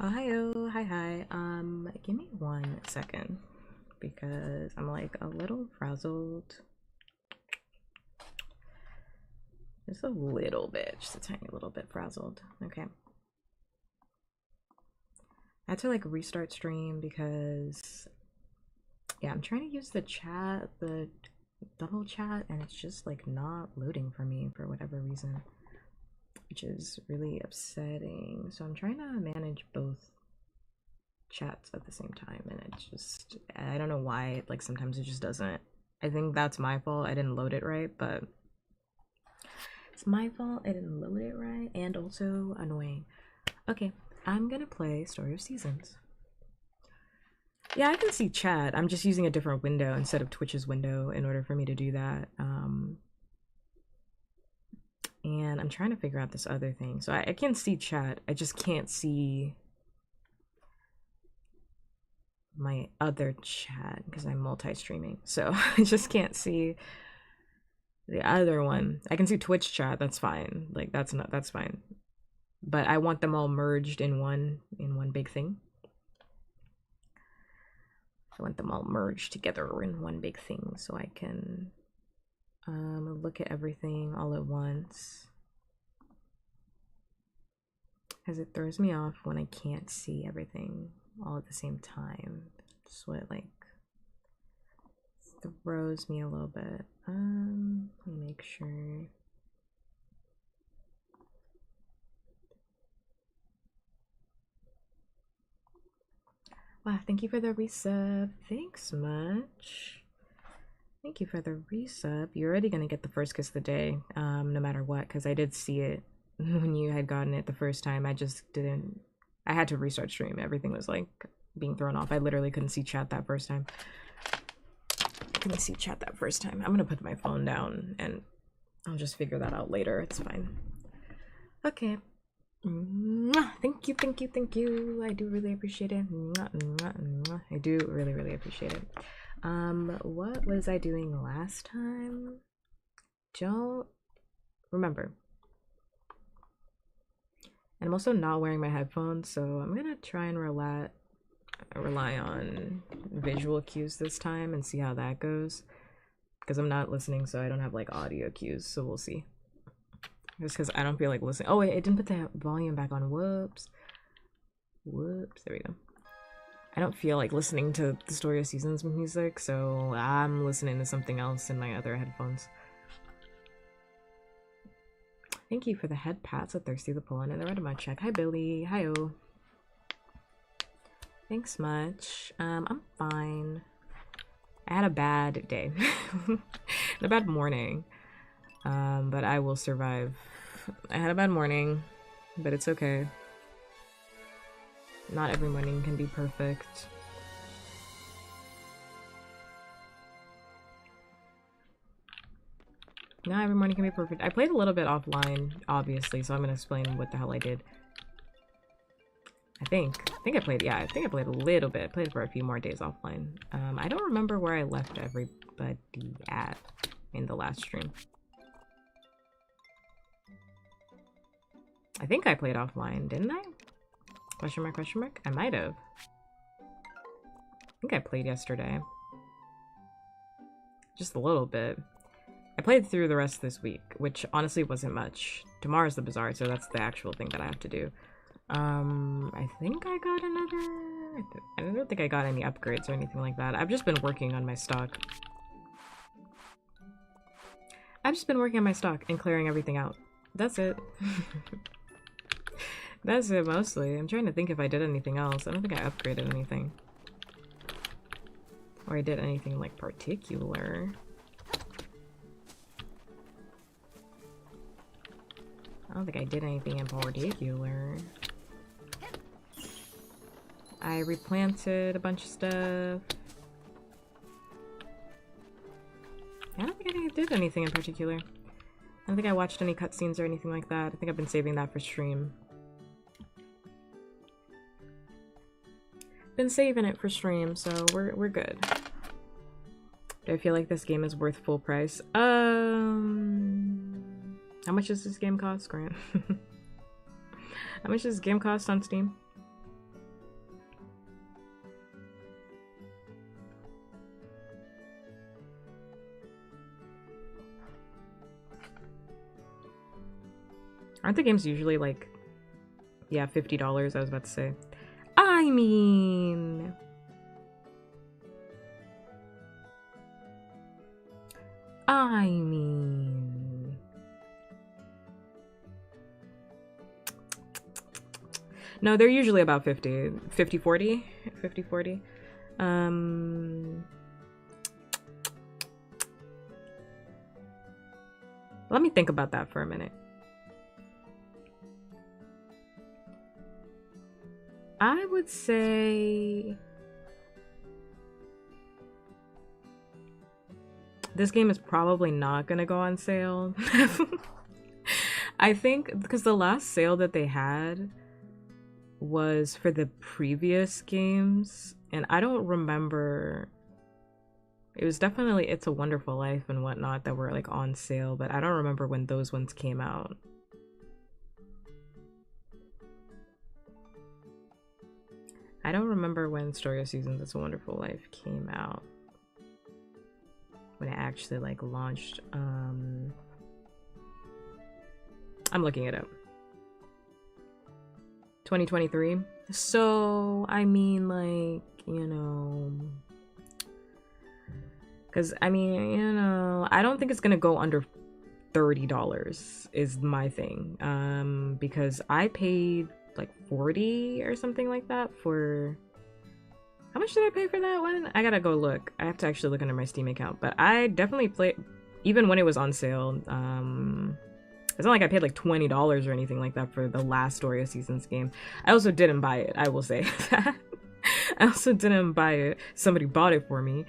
Oh, hi, hi. Give me 1 second because I'm like a little frazzled. Just a little bit, just a tiny little bit frazzled. Okay. I had to like restart stream because, yeah, I'm trying to use the chat, the double chat, and it's just like not loading for me for whatever reason, which is really upsetting. So I'm trying to manage both chats at the same time, and it just, I don't know why, like sometimes it just doesn't. I think that's my fault. I didn't load it right, but it's my fault. I didn't load it right, and also annoying. Okay, I'm gonna play Story of Seasons. Yeah, I can see chat. I'm just using a different window instead of Twitch's window in order for me to do that. And I'm trying to figure out this other thing. So I can see chat. I just can't see my other chat because I'm multi-streaming. So I just can't see the other one. I can see Twitch chat. That's fine. Like that's fine. But I want them all merged in one big thing. I want them all merged together in one big thing so I can look at everything all at once. Because it throws me off when I can't see everything all at the same time. That's what like throws me a little bit. Let me make sure. Wow, thank you for the resub. Thanks much. Thank you for the resub. You're already gonna get the first kiss of the day, no matter what, because I did see it when you had gotten it the first time. I just didn't. I had to restart stream. Everything was like being thrown off. I literally couldn't see chat that first time. Couldn't see chat that first time. I'm gonna put my phone down and I'll just figure that out later. It's fine. Okay. Thank you, thank you, thank you. I do really appreciate it. I do really appreciate it. What was I doing last time? Don't remember. And I'm also not wearing my headphones, so I'm gonna try and rely on visual cues this time and see how that goes. Because I'm not listening, so I don't have like audio cues, so we'll see. Just because I don't feel like listening. Oh wait, I didn't put the volume back on. Whoops. Whoops. There we go. I don't feel like listening to the Story of Seasons music, so I'm listening to something else in my other headphones. Thank you for the head pats at Thirsty the Pullen and the Red Mud Check. Hi Billy. Hi-oh. Thanks much. I'm fine. I had a bad day. A bad morning. But I will survive. I had a bad morning, but it's okay. Not every morning can be perfect. Not every morning can be perfect. I played a little bit offline, obviously, so I'm gonna explain what the hell I did. I think I played, yeah, I think I played a little bit. I played for a few more days offline. I don't remember where I left everybody at in the last stream. I think I played offline, didn't I? Question mark, question mark? I might have. I think I played yesterday. Just a little bit. I played through the rest of this week, which honestly wasn't much. Tomorrow's the Bazaar, so that's the actual thing that I have to do. I think I got another... I don't think I got any upgrades or anything like that. I've just been working on my stock. I've just been working on my stock and clearing everything out. That's it. That's it, mostly. I'm trying to think if I did anything else. I don't think I upgraded anything. Or I did anything, like, particular. I don't think I did anything in particular. I replanted a bunch of stuff. I don't think I did anything in particular. I don't think I watched any cutscenes or anything like that. I think I've been saving that for stream. Been saving it for stream, so we're good. Do I feel like this game is worth full price? How much does this game cost, Grant? How much does this game cost on Steam? Aren't the games usually like, yeah, $50? I was about to say. I mean, no, they're usually about 50, 50, 40, 50, 40. Let me think about that for a minute. I would say this game is probably not gonna go on sale. I think because the last sale that they had was for the previous games, and I don't remember. It was definitely It's a Wonderful Life and whatnot that were like on sale, but I don't remember when those ones came out. I don't remember when Story of Seasons It's a Wonderful Life came out. When it actually like launched. I'm looking it up. 2023. So I mean, like, you know, because I mean, you know, I don't think it's gonna go under $30 is my thing. Because I paid like 40 or something like that for. How much did I pay for that one? I gotta go look. I have to actually look under my Steam account, but I definitely played even when it was on sale. It's not like I paid like $20 or anything like that for the last Story of Seasons game. I also didn't buy it, I will say that. I also didn't buy it. Somebody bought it for me.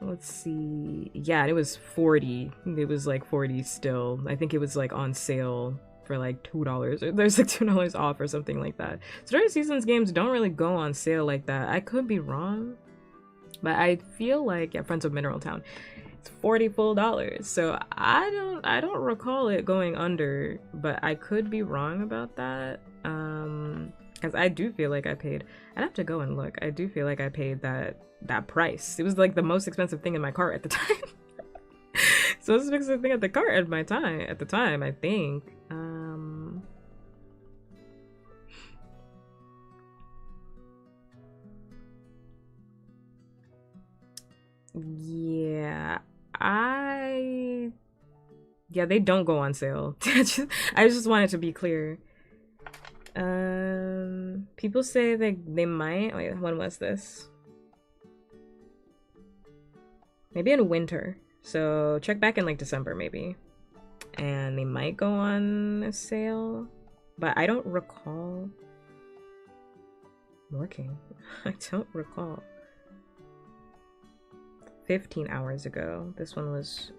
Let's see. Yeah, it was 40. It was like 40 still. I think it was like on sale for like $2. There's like $2 off or something like that. Story of Seasons games don't really go on sale like that. I could be wrong, but I feel like, yeah, Friends of Mineral Town. It's $40 full. So I don't recall it going under, but I could be wrong about that. Because I do feel like I paid. I'd have to go and look. I do feel like I paid that price. It was like the most expensive thing in my cart at the time. So it was the most expensive thing at the cart at the time, I think. Yeah, yeah, they don't go on sale. I just wanted to be clear. People say they might. Wait, when was this? Maybe in winter. So check back in like December maybe. And they might go on a sale. But I don't recall working. I don't recall. 15 hours ago. This one was...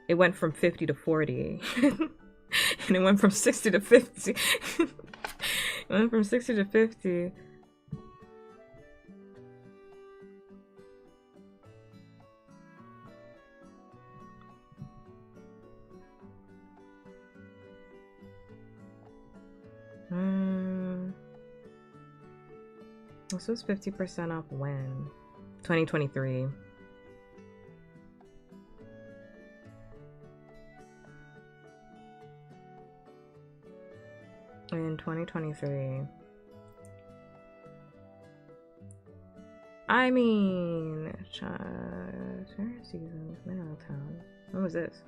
It went from 50 to 40. And it went from 60 to 50. It went from 60 to 50. This was 50% off when? 2023. In 2023. I mean, Seasons, Mineral Town. When was this?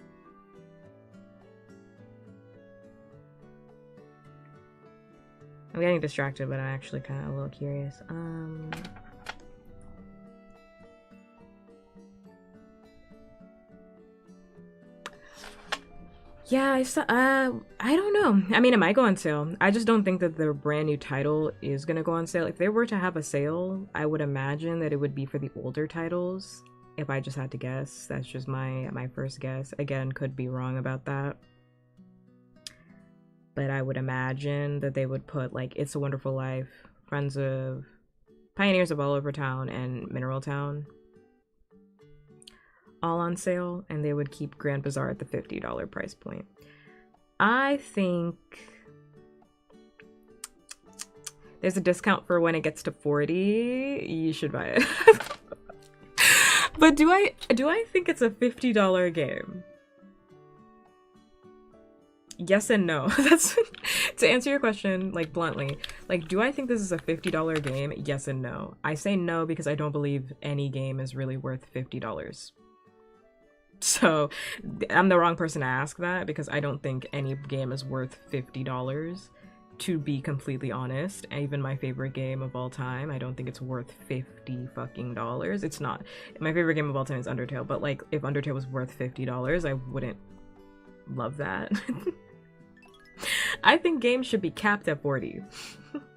I'm getting distracted, but I'm actually kind of a little curious. Yeah, I don't know. I mean, it might go on sale. I just don't think that the brand new title is gonna go on sale. If they were to have a sale, I would imagine that it would be for the older titles. If I just had to guess, that's just my first guess. Again, could be wrong about that. But I would imagine that they would put like It's a Wonderful Life, Friends of Pioneers of All Over Town, and Mineral Town all on sale, and they would keep Grand Bazaar at the $50 price point. I think there's a discount for when it gets to 40. You should buy it. But do I think it's a $50 game? yes and no. That's to answer your question, like, bluntly. Like, do I think this is a $50 game? Yes and no. I say no because I don't believe any game is really worth $50. So I'm the wrong person to ask that because I don't think any game is worth $50, to be completely honest. Even my favorite game of all time, I don't think it's worth $50 fucking dollars. It's not. My favorite game of all time is Undertale, but like if Undertale was worth $50, I wouldn't love that. I think games should be capped at 40.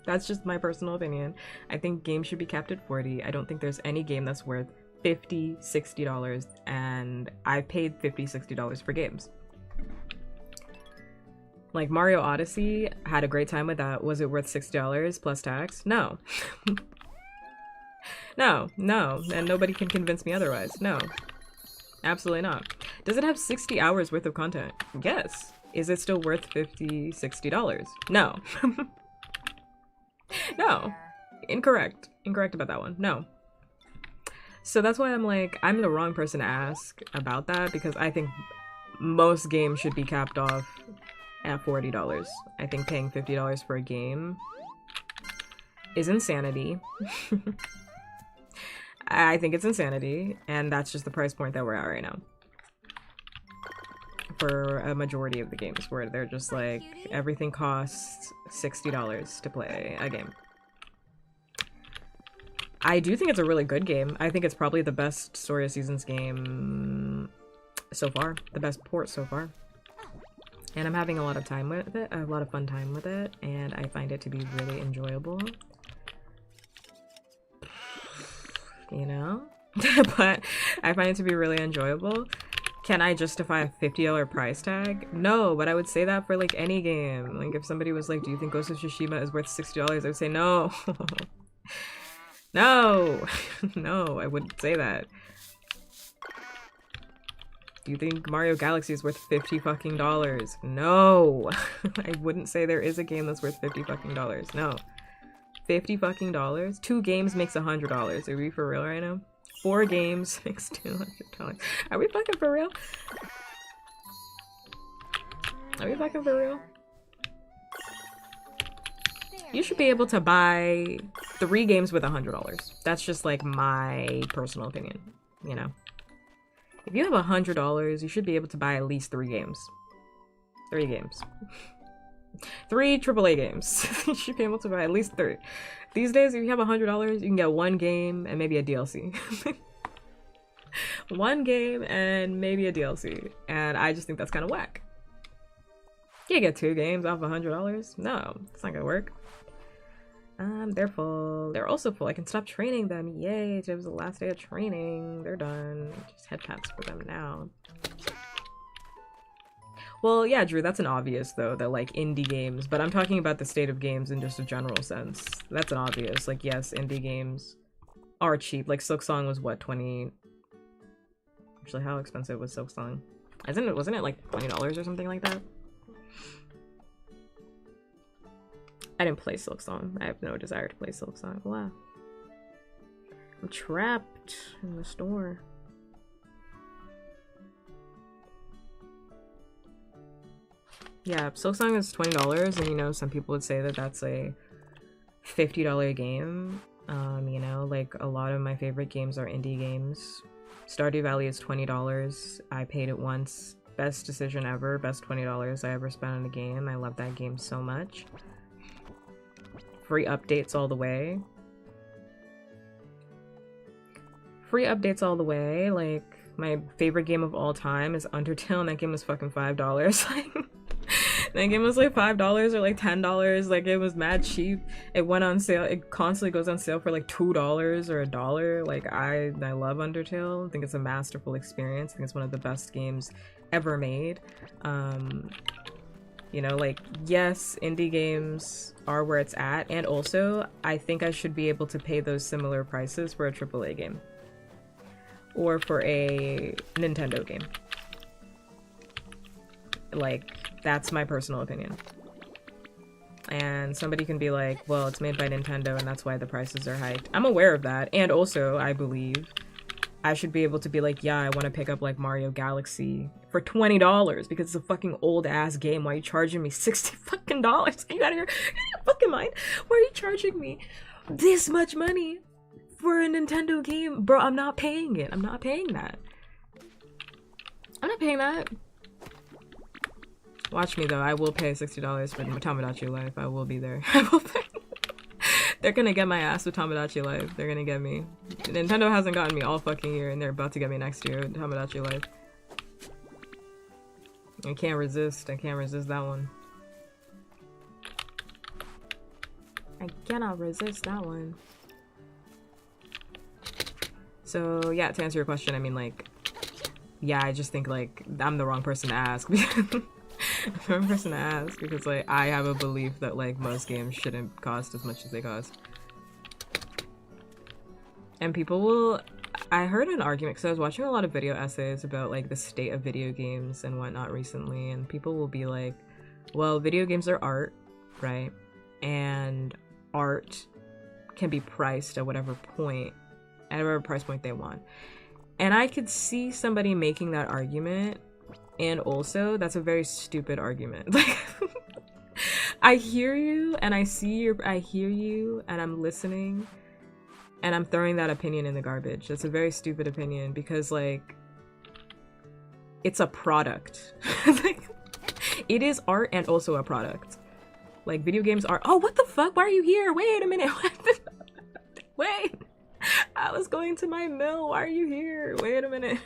That's just my personal opinion. I think games should be capped at 40. I don't think there's any game that's worth $50, $60, and I've paid $50, $60 for games. Like Mario Odyssey, had a great time with that. Was it worth $60 plus tax? No. No, and nobody can convince me otherwise. No, absolutely not. Does it have 60 hours worth of content? Yes. Is it still worth $50, $60? No. No. Incorrect about that one. No. So that's why I'm like, I'm the wrong person to ask about that, because I think most games should be capped off at $40. I think paying $50 for a game is insanity. I think it's insanity, and that's just the price point that we're at right now. For a majority of the games, where they're just like, everything costs $60 to play a game. I do think it's a really good game. I think it's probably the best Story of Seasons game so far. The best port so far. And I'm having a lot of time with it, a lot of fun time with it, and I find it to be really enjoyable. You know? But I find it to be really enjoyable. Can I justify a $50 price tag? No, but I would say that for like any game. Like if somebody was like, do you think Ghost of Tsushima is worth $60? I would say no. No. No, I wouldn't say that. Do you think Mario Galaxy is worth $50 fucking dollars? No. I wouldn't say there is a game that's worth $50 fucking dollars. No. $50 fucking dollars? 2 games makes $100. Are we for real right now? 4 games makes $200. Are we fucking for real? Are we fucking for real? You should be able to buy 3 games with $100. That's just like my personal opinion, you know? If you have $100, you should be able to buy at least 3 games. 3 games. 3 AAA games. You should be able to buy at least 3. These days, if you have $100, you can get 1 game and maybe a DLC. 1 game and maybe a DLC. And I just think that's kind of whack. You get 2 games off $100? No, it's not gonna work. They're full. They're also full. I can stop training them. Yay, it was the last day of training. They're done. Just head pats for them now. Well, yeah, Drew, that's an obvious, though, that, like, indie games, but I'm talking about the state of games in just a general sense. That's an obvious. Like, yes, indie games are cheap. Like, Silksong was, what, 20... Actually, how expensive was Silksong? Wasn't it, like, $20 or something like that? I didn't play Silksong. I have no desire to play Silksong. Wow. I'm trapped in the store. Yeah, Silksong is $20, and you know, some people would say that that's a $50 game. You know, like a lot of my favorite games are indie games. Stardew Valley is $20. I paid it once. Best decision ever. Best $20 I ever spent on a game. I love that game so much. Free updates all the way. Free updates all the way. Like, my favorite game of all time is Undertale, and that game was fucking $5. Like, that game was like $5 or like $10. Like, it was mad cheap. It went on sale. It constantly goes on sale for like $2 or $1. Like, I love Undertale. I think it's a masterful experience. I think it's one of the best games ever made. You know, like, yes, indie games are where it's at, and also, I think I should be able to pay those similar prices for a AAA game. Or for a Nintendo game. Like, that's my personal opinion. And somebody can be like, well, it's made by Nintendo and that's why the prices are hiked. I'm aware of that, and also, I believe I should be able to be like, yeah, I want to pick up like Mario Galaxy for $20 because it's a fucking old ass game. Why are you charging me $60 fucking dollars? Are you out of your fucking mind? Why are you charging me this much money for a Nintendo game? Bro, I'm not paying it. I'm not paying that. I'm not paying that. Watch me though. I will pay $60 for Tamagotchi Life. I will be there. I will pay. They're gonna get my ass with Tamagotchi Life. They're gonna get me. Nintendo hasn't gotten me all fucking year, and they're about to get me next year with Tamagotchi Life. I can't resist. I can't resist that one. I cannot resist that one. So yeah, to answer your question, I mean like, yeah, I just think like I'm the wrong person to ask. I'm the wrong person to ask because like I have a belief that like most games shouldn't cost as much as they cost. And people will, I heard an argument because I was watching a lot of video essays about like the state of video games and whatnot recently, and people will be like, well, video games are art, right? And art can be priced at whatever point, at whatever price point they want. And I could see somebody making that argument, and also that's a very stupid argument. Like, I hear you and I hear you and I'm listening and I'm throwing that opinion in the garbage. That's a very stupid opinion because like it's a product. Like, it is art and also a product. Like video games are, oh, what the fuck? Why are you here? Wait a minute. Wait. I was going to my mill. Why are you here? Wait a minute.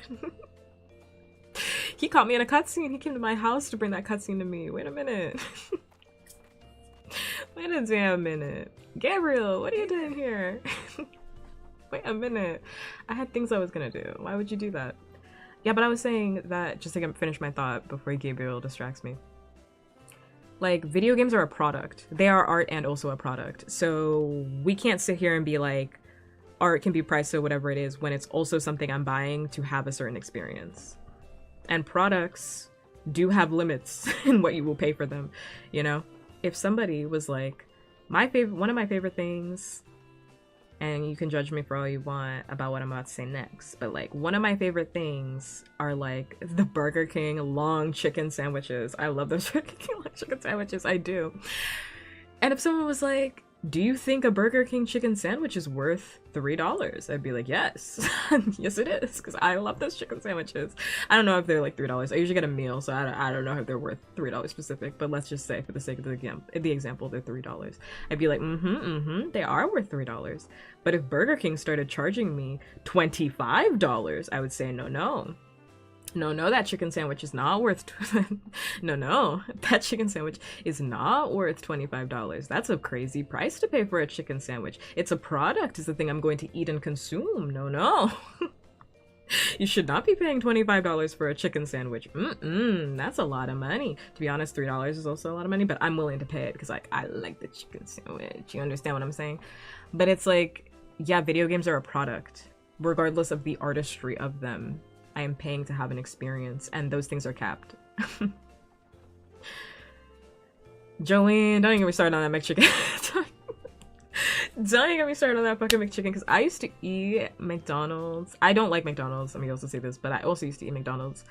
He caught me in a cutscene. He came to my house to bring that cutscene to me. Wait a minute. Wait a damn minute. Gabriel, what are you doing here? Wait a minute. I had things I was gonna do. Why would you do that? Yeah, but I was saying that, just to finish my thought before Gabriel distracts me. Like, video games are a product. They are art and also a product. So we can't sit here and be like, art can be priced at whatever it is when it's also something I'm buying to have a certain experience. And products do have limits in what you will pay for them, you know? If somebody was like, one of my favorite things, and you can judge me for all you want about what I'm about to say next, but like one of my favorite things are like the Burger King long chicken sandwiches. I love those Burger King long chicken sandwiches. I do. And if someone was like, do you think a Burger King chicken sandwich is worth $3? I'd be like, yes. Yes, it is, because I love those chicken sandwiches. I don't know if they're like $3. I usually get a meal, so I don't know if they're worth $3 specific, but let's just say for the sake of the example, they're $3. I'd be like, they are worth $3. But if Burger King started charging me $25, I would say, no, that chicken sandwich is not worth no, that chicken sandwich is not worth $25. That's a crazy price to pay for a chicken sandwich. It's a product. It's the thing I'm going to eat and consume. No. You should not be paying $25 for a chicken sandwich. That's a lot of money. To be honest, $3 is also a lot of money, but I'm willing to pay it because like I like the chicken sandwich. You understand what I'm saying? But it's like, yeah, video games are a product, regardless of the artistry of them. I am paying to have an experience, and those things are capped. Jolene, don't even get me started on that McChicken. Don't even get me started on that fucking McChicken, because I used to eat McDonald's. I don't like McDonald's, let me also say this, but I also used to eat McDonald's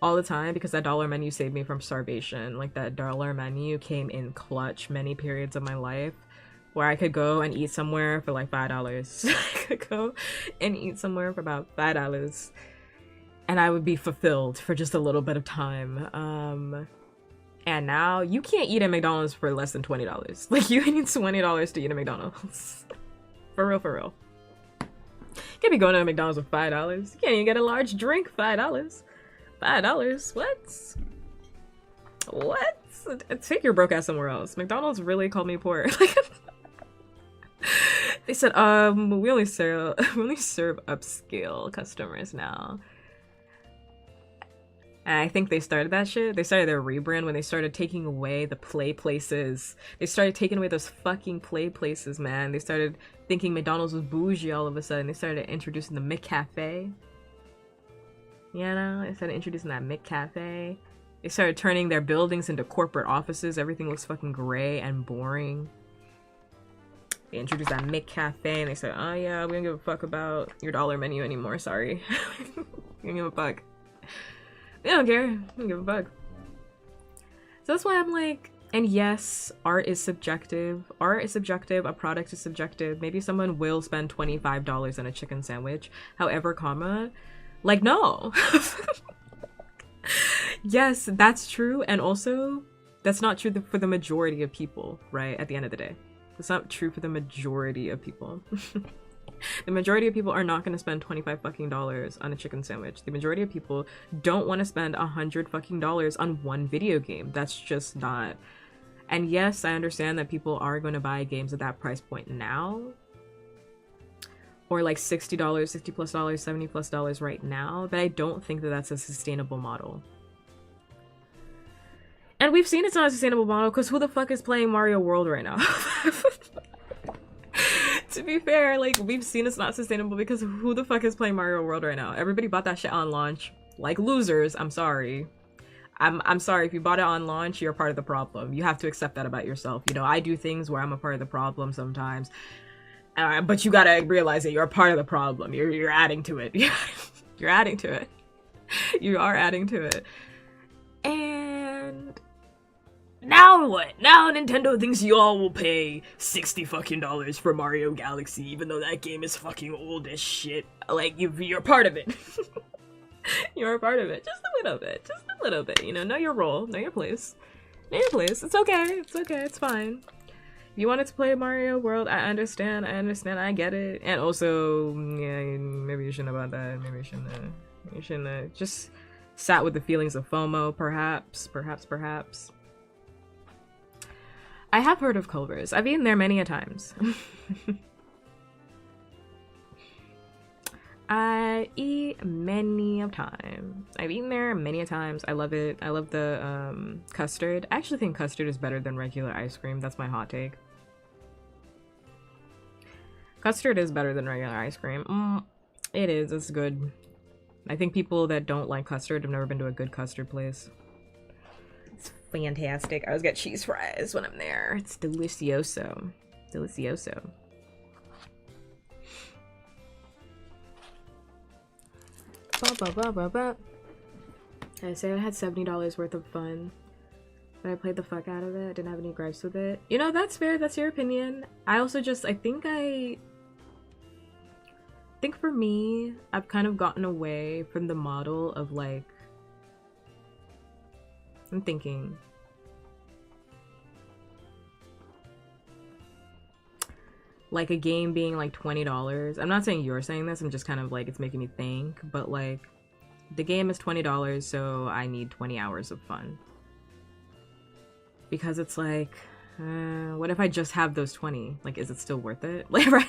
all the time because that dollar menu saved me from starvation. Like, that dollar menu came in clutch many periods of my life where I could go and eat somewhere for like $5. I could go and eat somewhere for about $5. And I would be fulfilled for just a little bit of time. And now you can't eat at McDonald's for less than $20. Like, you need $20 to eat at McDonald's. For real, for real. You can't be going to McDonald's with $5. You can't even get a large drink, $5. $5? What? Take your broke ass somewhere else. McDonald's really called me poor. Like, they said, we only serve upscale customers now. And I think they started that shit. They started their rebrand when they started taking away the play places. They started taking away those fucking play places, man. They started thinking McDonald's was bougie all of a sudden. They started introducing the McCafe. You know? They started introducing that McCafe. They started turning their buildings into corporate offices. Everything looks fucking gray and boring. They introduced that McCafe and they said, oh yeah, we don't give a fuck about your dollar menu anymore, sorry. We don't give a fuck. We don't care. We don't give a fuck. So that's why I'm like, and yes, art is subjective. Art is subjective, a product is subjective. Maybe someone will spend $25 on a chicken sandwich. However, comma, like, no. Yes, that's true. And also, that's not true for the majority of people, right? At the end of the day. It's not true for the majority of people. The majority of people are not going to spend 25 fucking dollars on a chicken sandwich. The majority of people don't want to spend 100 fucking dollars on one video game. That's just not. And yes, I understand that people are going to buy games at that price point now. Or like $60, $60 plus dollars, $70 plus dollars right now. But I don't think that that's a sustainable model. And we've seen it's not a sustainable model because who the fuck is playing Mario World right now? To be fair, like, we've seen it's not sustainable because who the fuck is playing Mario World right now? Everybody bought that shit on launch. Like losers, I'm sorry. I'm sorry, if you bought it on launch, you're part of the problem. You have to accept that about yourself. You know, I do things where I'm a part of the problem sometimes. But you gotta realize that you're a part of the problem. You're adding to it. You're adding to it. You are adding to it. And now what? Now Nintendo thinks you all will pay $60 fucking dollars for Mario Galaxy, even though that game is fucking old as shit. Like, you're part of it. You're a part of it. Just a little bit. Just a little bit. You know your role. Know your place. Know your place. It's okay. It's okay. It's fine. If you wanted to play Mario World, I understand. I get it. And also, yeah, maybe you shouldn't have bought that. Maybe you shouldn't have just sat with the feelings of FOMO, perhaps. I have heard of Culver's. I've eaten there many a times. I eat many a time. I've eaten there many a times. I love it. I love the custard. I actually think custard is better than regular ice cream. That's my hot take. Custard is better than regular ice cream. It is. It's good. I think people that don't like custard have never been to a good custard place. It's fantastic. I always get cheese fries when I'm there. It's delicioso. Delicioso. I say I had $70 worth of fun, but I played the fuck out of it. Didn't have any gripes with it. You know, that's fair. That's your opinion. I also just, I think for me, I've kind of gotten away from the model of like, I'm thinking. Like a game being like $20. I'm not saying you're saying this, I'm just kind of like, it's making me think, but like, the game is $20, so I need 20 hours of fun. Because it's like, what if I just have those 20? Like, is it still worth it? Like, right?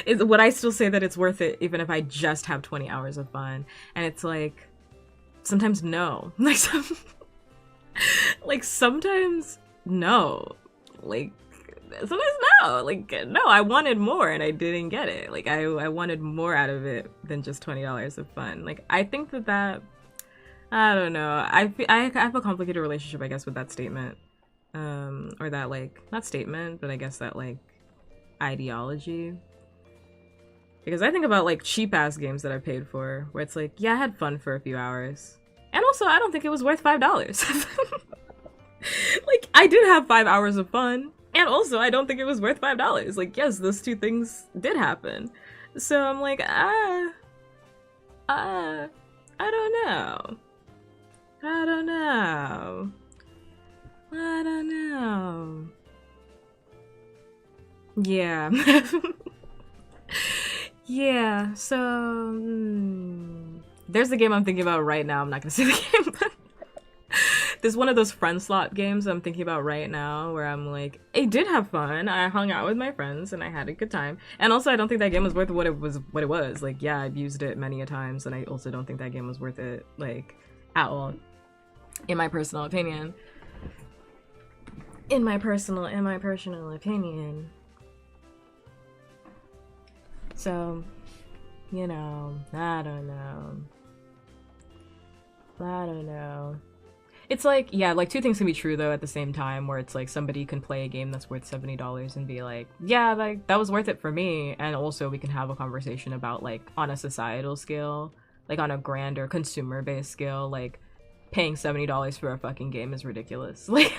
Would I still say that it's worth it even if I just have 20 hours of fun? And it's like, sometimes no. Like, sometimes no. Like, sometimes no. Like, no, I wanted more and I didn't get it. Like, I wanted more out of it than just $20 of fun. Like, I think that I don't know. I have a complicated relationship, I guess, with that statement. Or that, like, not statement, but I guess that, like, ideology. Because I think about, like, cheap-ass games that I paid for, where it's like, yeah, I had fun for a few hours. And also, I don't think it was worth $5. Like, I did have 5 hours of fun, and also, I don't think it was worth $5. Like, yes, those two things did happen. So I'm like, I don't know. I don't know. Yeah. Yeah, so... There's the game I'm thinking about right now. I'm not gonna say the game, but... There's one of those friend slot games I'm thinking about right now where I'm like, I did have fun. I hung out with my friends and I had a good time. And also, I don't think that game was worth what it was. Like, yeah, I've used it many a times, and I also don't think that game was worth it, like, at all. In my personal opinion. In my personal opinion. So, you know, I don't know. It's like, yeah, like two things can be true though at the same time, where it's like somebody can play a game that's worth $70 and be like, yeah, like that was worth it for me. And also we can have a conversation about like on a societal scale, like on a grander consumer based scale, like paying $70 for a fucking game is ridiculous. Like,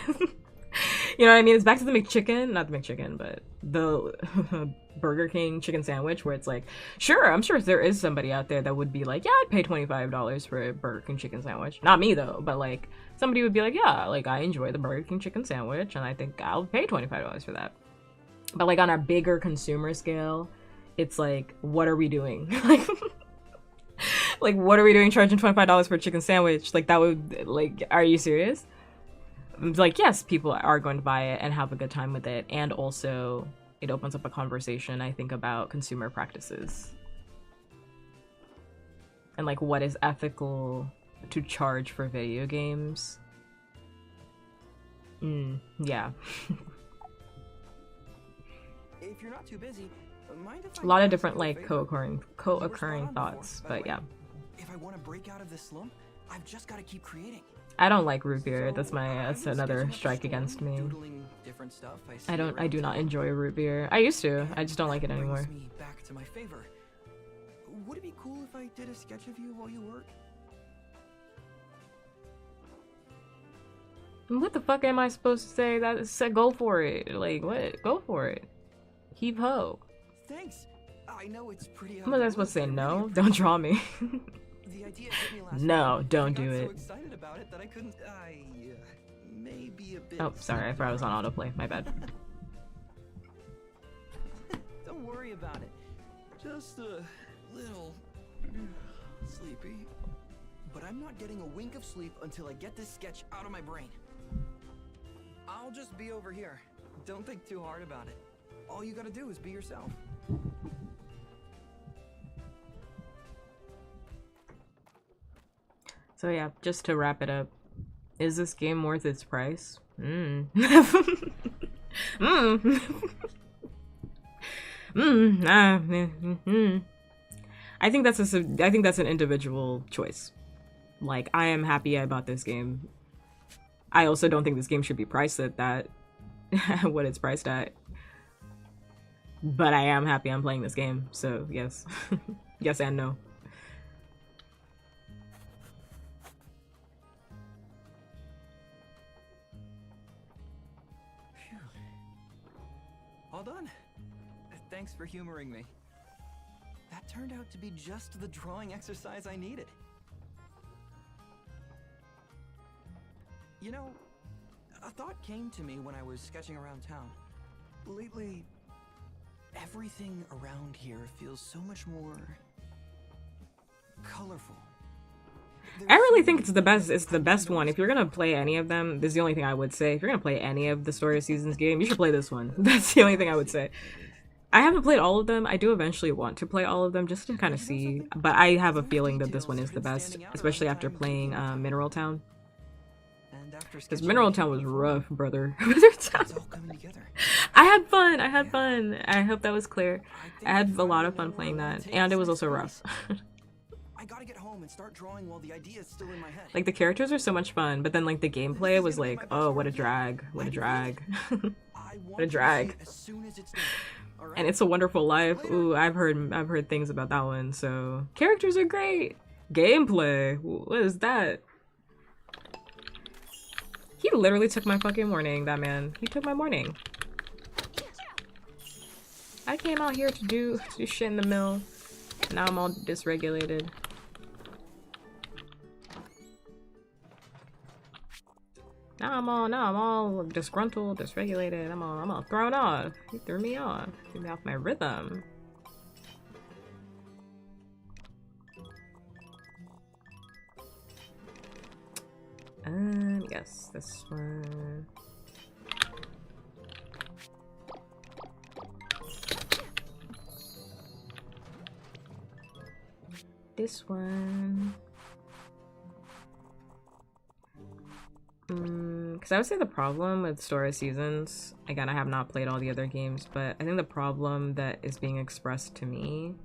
you know what I mean? It's back to the McChicken, not the McChicken, but the Burger King chicken sandwich, where it's like, sure, I'm sure there is somebody out there that would be like, yeah, I'd pay $25 for a Burger King chicken sandwich. Not me though, but like somebody would be like, yeah, like I enjoy the Burger King chicken sandwich and I think I'll pay $25 for that. But like on a bigger consumer scale, it's like, what are we doing? Like what are we doing charging $25 for a chicken sandwich? Like that would, like, are you serious? Like, yes, people are going to buy it and have a good time with it, and also it opens up a conversation, I think, about consumer practices and like what is ethical to charge for video games. Yeah. If you're not too busy, mind if A lot of different like co-occurring thoughts, but yeah. If I want to break out of this slump, I've just got to keep creating. I don't like root beer. That's another strike against me. I do not enjoy root beer. I used to. I just don't like it anymore. Back to my favor. Would it be cool if I did a sketch of you while you work? What the fuck am I supposed to say? That said, go for it. Like what? Go for it. Heave ho. Thanks. I know it's pretty. What was I supposed to say? No, don't draw me. The idea hit me last no, night. don't do it. So excited about it that I couldn't. Maybe a bit. Oh, sorry. I thought I was on autoplay. My bad. Don't worry about it. Just a little sleepy. But I'm not getting a wink of sleep until I get this sketch out of my brain. I'll just be over here. Don't think too hard about it. All you gotta do is be yourself. So yeah, just to wrap it up, is this game worth its price? I think that's an individual choice. Like, I am happy I bought this game. I also don't think this game should be priced at that, what it's priced at. But I am happy I'm playing this game, so yes. Yes and no. All done. Thanks for humoring me. That turned out to be just the drawing exercise I needed. You know, a thought came to me when I was sketching around town. Lately, everything around here feels so much more colorful. I really think it's the best one. If you're gonna play any of them, this is the only thing I would say. If you're gonna play any of the Story of Seasons game, you should play this one. That's the only thing I would say. I haven't played all of them. I do eventually want to play all of them just to kind of see, but I have a feeling that this one is the best, especially after playing Mineral Town. Because Mineral Town was rough, brother. Mineral Town. I had fun. I hope that was clear. I had a lot of fun playing that, and it was also rough. I gotta get home and start drawing while the idea is still in my head. Like, the characters are so much fun, but then like the gameplay was like, oh, what a drag. What a drag. What a drag. And It's a Wonderful Life. Ooh, I've heard things about that one. So characters are great. Gameplay. What is that? He literally took my fucking morning, that man. He took my morning. I came out here to do shit in the mill. Now I'm all dysregulated. Now I'm all disgruntled, dysregulated. I'm all thrown off. He threw me off. Threw me off my rhythm. Yes, this one. This one. Because I would say the problem with Story of Seasons, again, I have not played all the other games, but I think the problem that is being expressed to me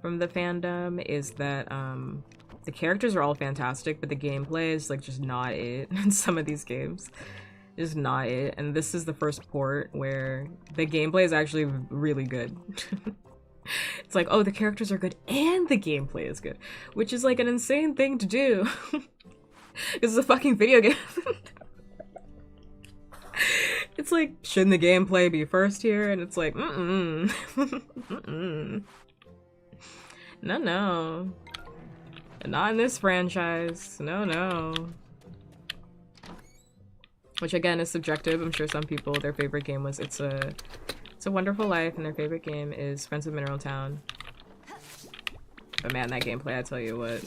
from the fandom is that The characters are all fantastic, but the gameplay is like just not it in some of these games. Is not it. And this is the first port where the gameplay is actually really good. It's like, oh, the characters are good and the gameplay is good, which is like an insane thing to do. This is a fucking video game. It's like, shouldn't the gameplay be first here? And it's like, mm-mm. No. Not in this franchise. No. Which again is subjective. I'm sure some people, their favorite game was It's a Wonderful Life, and their favorite game is Friends of Mineral Town. But man, that gameplay, I tell you what.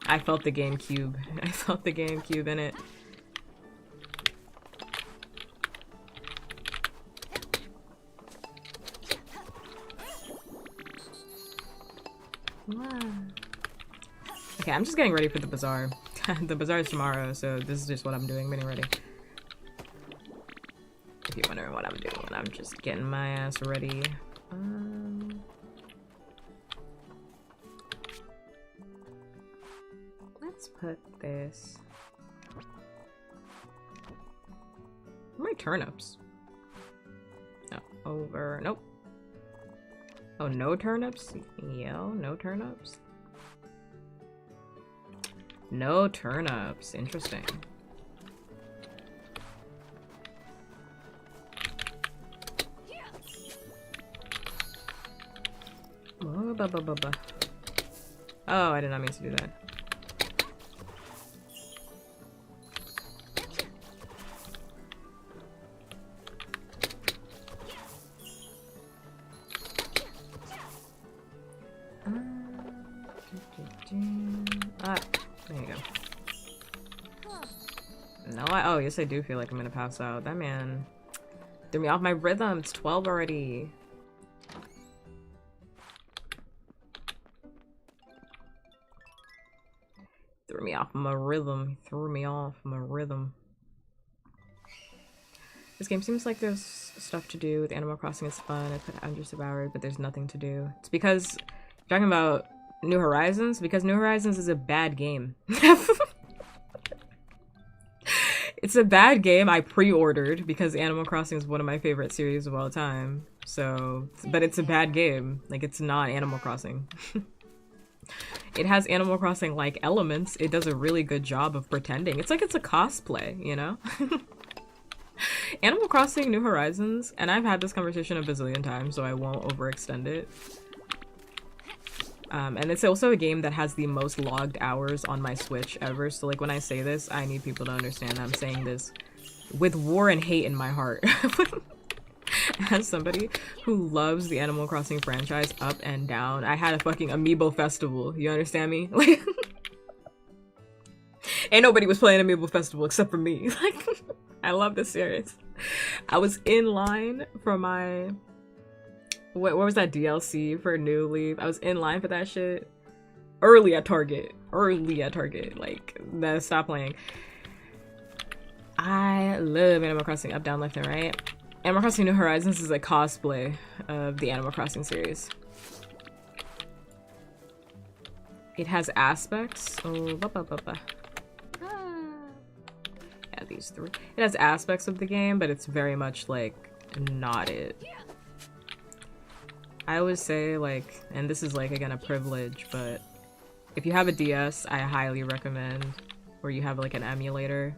I felt the GameCube. I felt the GameCube in it. Wow. Okay, I'm just getting ready for the Bazaar. The Bazaar is tomorrow, so this is just what I'm doing, getting ready. If you're wondering what I'm doing, I'm just getting my ass ready. Let's put this. Where are my turnips? No, over. Nope. Oh, no turnips? Yo, no turnips? No turnips. Interesting. Oh, I did not mean to do that. There you go. No, oh, yes, I do feel like I'm gonna pass out. That man threw me off my rhythm. It's 12 already. Threw me off my rhythm. He threw me off my rhythm. This game seems like there's stuff to do with Animal Crossing. It's fun. I put Under devoured, but there's nothing to do. It's because you're talking about New Horizons, because New Horizons is a bad game. It's a bad game I pre-ordered because Animal Crossing is one of my favorite series of all time. So, but it's a bad game. Like, it's not Animal Crossing. It has Animal Crossing-like elements. It does a really good job of pretending. It's like it's a cosplay, you know? Animal Crossing New Horizons, and I've had this conversation a bazillion times, so I won't overextend it. And it's also a game that has the most logged hours on my Switch ever, so like when I say this, I need people to understand I'm saying this with war and hate in my heart. As somebody who loves the Animal Crossing franchise up and down, I had a fucking Amiibo festival, you understand me? Like, ain't nobody was playing Amiibo festival except for me. Like, I love this series. I was in line for my... What was that DLC for New Leaf? I was in line for that shit. Early at Target. Like, stop playing. I love Animal Crossing up, down, left, and right. Animal Crossing New Horizons is a cosplay of the Animal Crossing series. It has aspects. Oh, yeah, these three. It has aspects of the game, but it's very much like not it. I always say, like, and this is like again a privilege, but if you have a DS, I highly recommend, or you have like an emulator.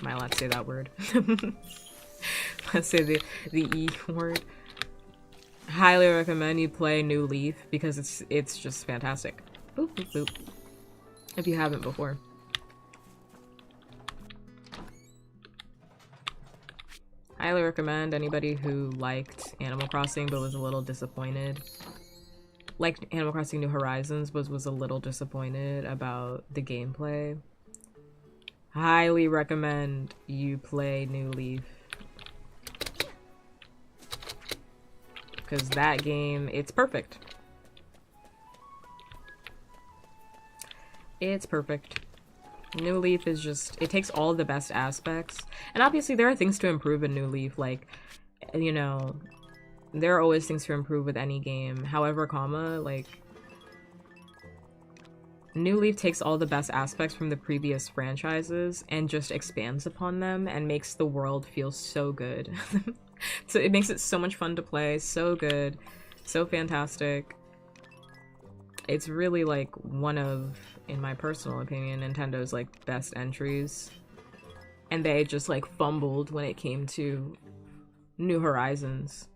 Am I allowed to say that word? Let's say the E word. Highly recommend you play New Leaf because it's just fantastic. Boop, boop, boop. If you haven't before. Highly recommend anybody who liked Animal Crossing but was a little disappointed. Liked Animal Crossing New Horizons but was a little disappointed about the gameplay. Highly recommend you play New Leaf. Because that game, it's perfect. It's perfect. New Leaf is just, it takes all the best aspects. And obviously there are things to improve in New Leaf, like, you know, there are always things to improve with any game. However, like, New Leaf takes all the best aspects from the previous franchises and just expands upon them and makes the world feel so good. So it makes it so much fun to play, so good, so fantastic. It's really like one of, in my personal opinion, Nintendo's like best entries. And they just like fumbled when it came to New Horizons.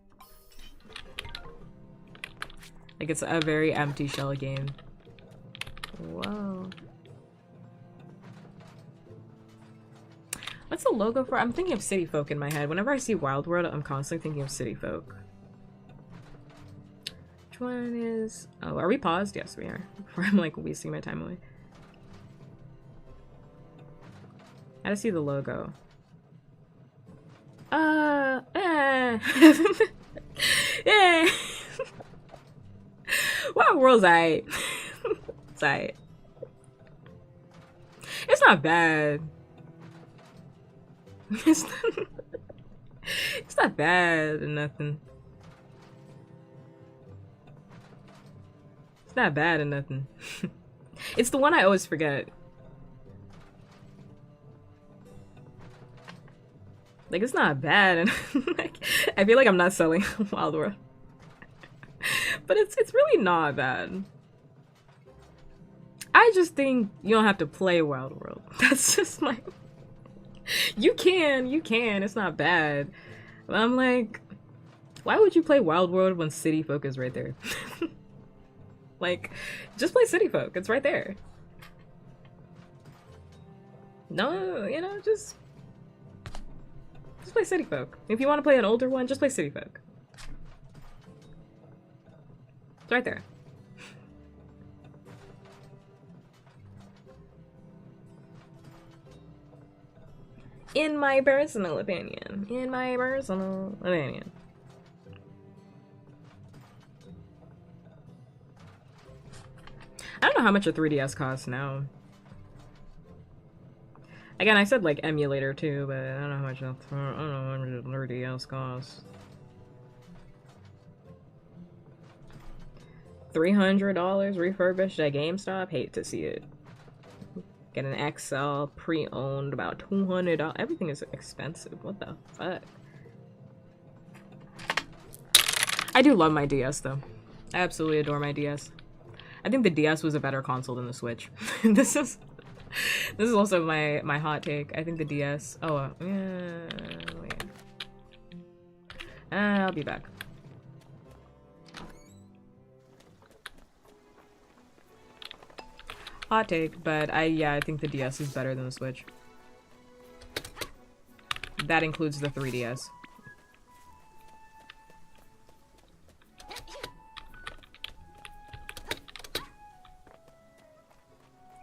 Like it's a very empty shell game. Whoa. What's the logo for? I'm thinking of City Folk in my head. Whenever I see Wild World, I'm constantly thinking of City Folk. Which one is... Oh, are we paused? Yes, we are. Before I'm like wasting my time away. I gotta see the logo. Yeah. Wild World's aight. It's aight. It's not bad. It's not bad or nothing. It's not bad or nothing. It's the one I always forget. Like, it's not bad, and like, I feel like I'm not selling Wild World. But it's really not bad. I just think you don't have to play Wild World. That's just my... You can, it's not bad. But I'm like, why would you play Wild World when City Folk is right there? Like, just play City Folk, it's right there. No, you know, just play City Folk. If you want to play an older one, just play City Folk. It's right there. In my personal opinion. In my personal opinion. I don't know how much a 3DS costs now. Again, I said like emulator too, but I don't know how much a 3DS costs. $300 refurbished at GameStop? Hate to see it. Get an XL pre-owned about $200. Everything is expensive. What the fuck? I do love my DS though. I absolutely adore my DS. I think the DS was a better console than the Switch. This is also my hot take. I think the DS. Oh yeah. Wait. I'll be back. Hot take, but I think the DS is better than the Switch. That includes the 3DS.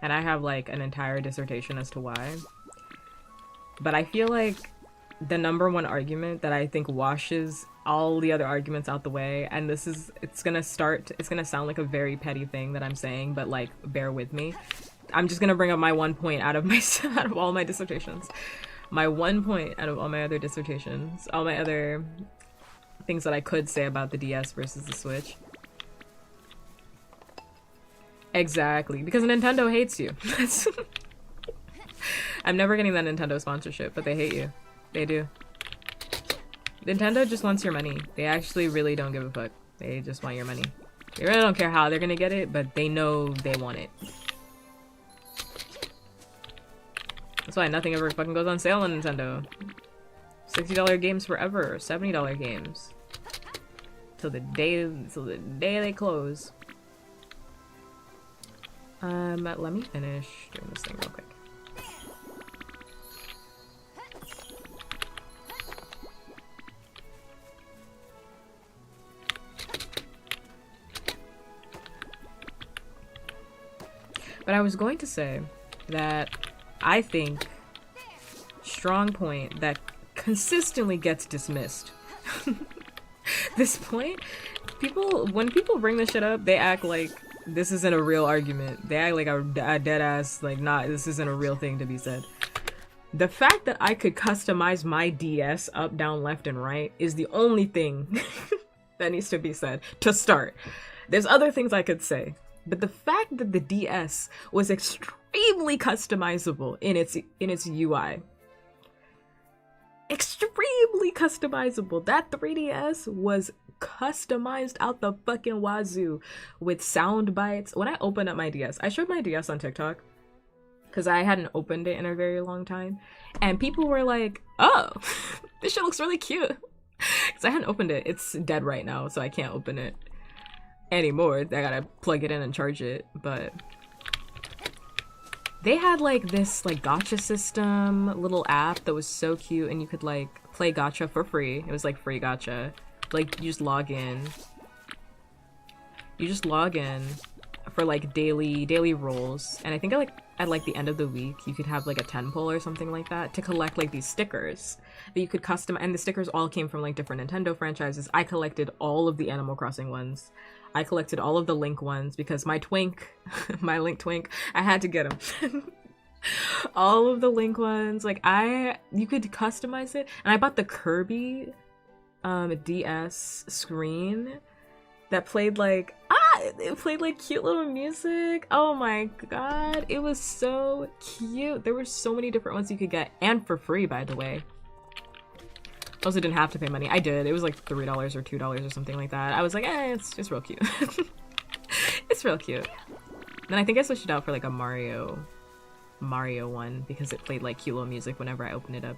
And I have like an entire dissertation as to why. But I feel like the #1 argument that I think washes all the other arguments out the way, and this is, it's gonna sound like a very petty thing that I'm saying, but like, bear with me. I'm just gonna bring up my one point out of out of all my dissertations. My one point out of all my other dissertations, all my other things that I could say about the DS versus the Switch. Exactly, because Nintendo hates you. I'm never getting that Nintendo sponsorship, but they hate you. They do. Nintendo just wants your money. They actually really don't give a fuck. They just want your money. They really don't care how they're gonna get it, but they know they want it. That's why nothing ever fucking goes on sale on Nintendo. $60 games forever, $70 games. Till the day they close. Let me finish doing this thing real quick. But I was going to say that I think strong point that consistently gets dismissed. This point, when people bring this shit up, they act like this isn't a real argument. They act like a dead ass, like, nah, this isn't a real thing to be said. The fact that I could customize my DS up, down, left, and right is the only thing that needs to be said to start. There's other things I could say. But the fact that the DS was extremely customizable in its UI, extremely customizable. That 3DS was customized out the fucking wazoo with sound bites. When I opened up my DS, I showed my DS on TikTok because I hadn't opened it in a very long time, and people were like, "Oh, this shit looks really cute." Because I hadn't opened it. It's dead right now, so I can't open it anymore. I gotta plug it in and charge it. But they had like this like gacha system little app that was so cute, and you could like play gacha for free. It was like free gacha. Like you just log in. You just log in for like daily rolls, and I think at like the end of the week you could have like a 10 pull or something like that to collect like these stickers that you could custom, and the stickers all came from like different Nintendo franchises. I collected all of the Animal Crossing ones. I collected all of the Link ones because my twink, my Link twink, I had to get him. All of the Link ones, like you could customize it, and I bought the Kirby DS screen that played like it played like cute little music. Oh my god, it was so cute. There were so many different ones you could get, and for free, by the way. Also didn't have to pay money. I did. It was like $3 or $2 or something like that. I was like, it's real cute. It's real cute. Then I think I switched it out for like a Mario one because it played like cute little music whenever I opened it up.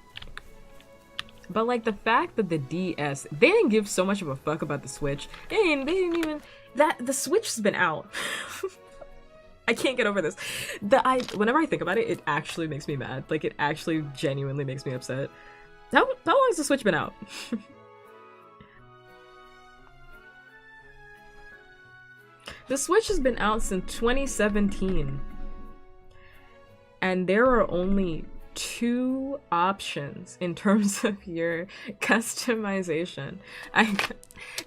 But like the fact that the DS, they didn't give so much of a fuck about the Switch. They didn't even, that the Switch has been out. I can't get over this. Whenever I think about it, it actually makes me mad. Like it actually genuinely makes me upset. How long has the Switch been out? The Switch has been out since 2017. And there are only 2 options in terms of your customization.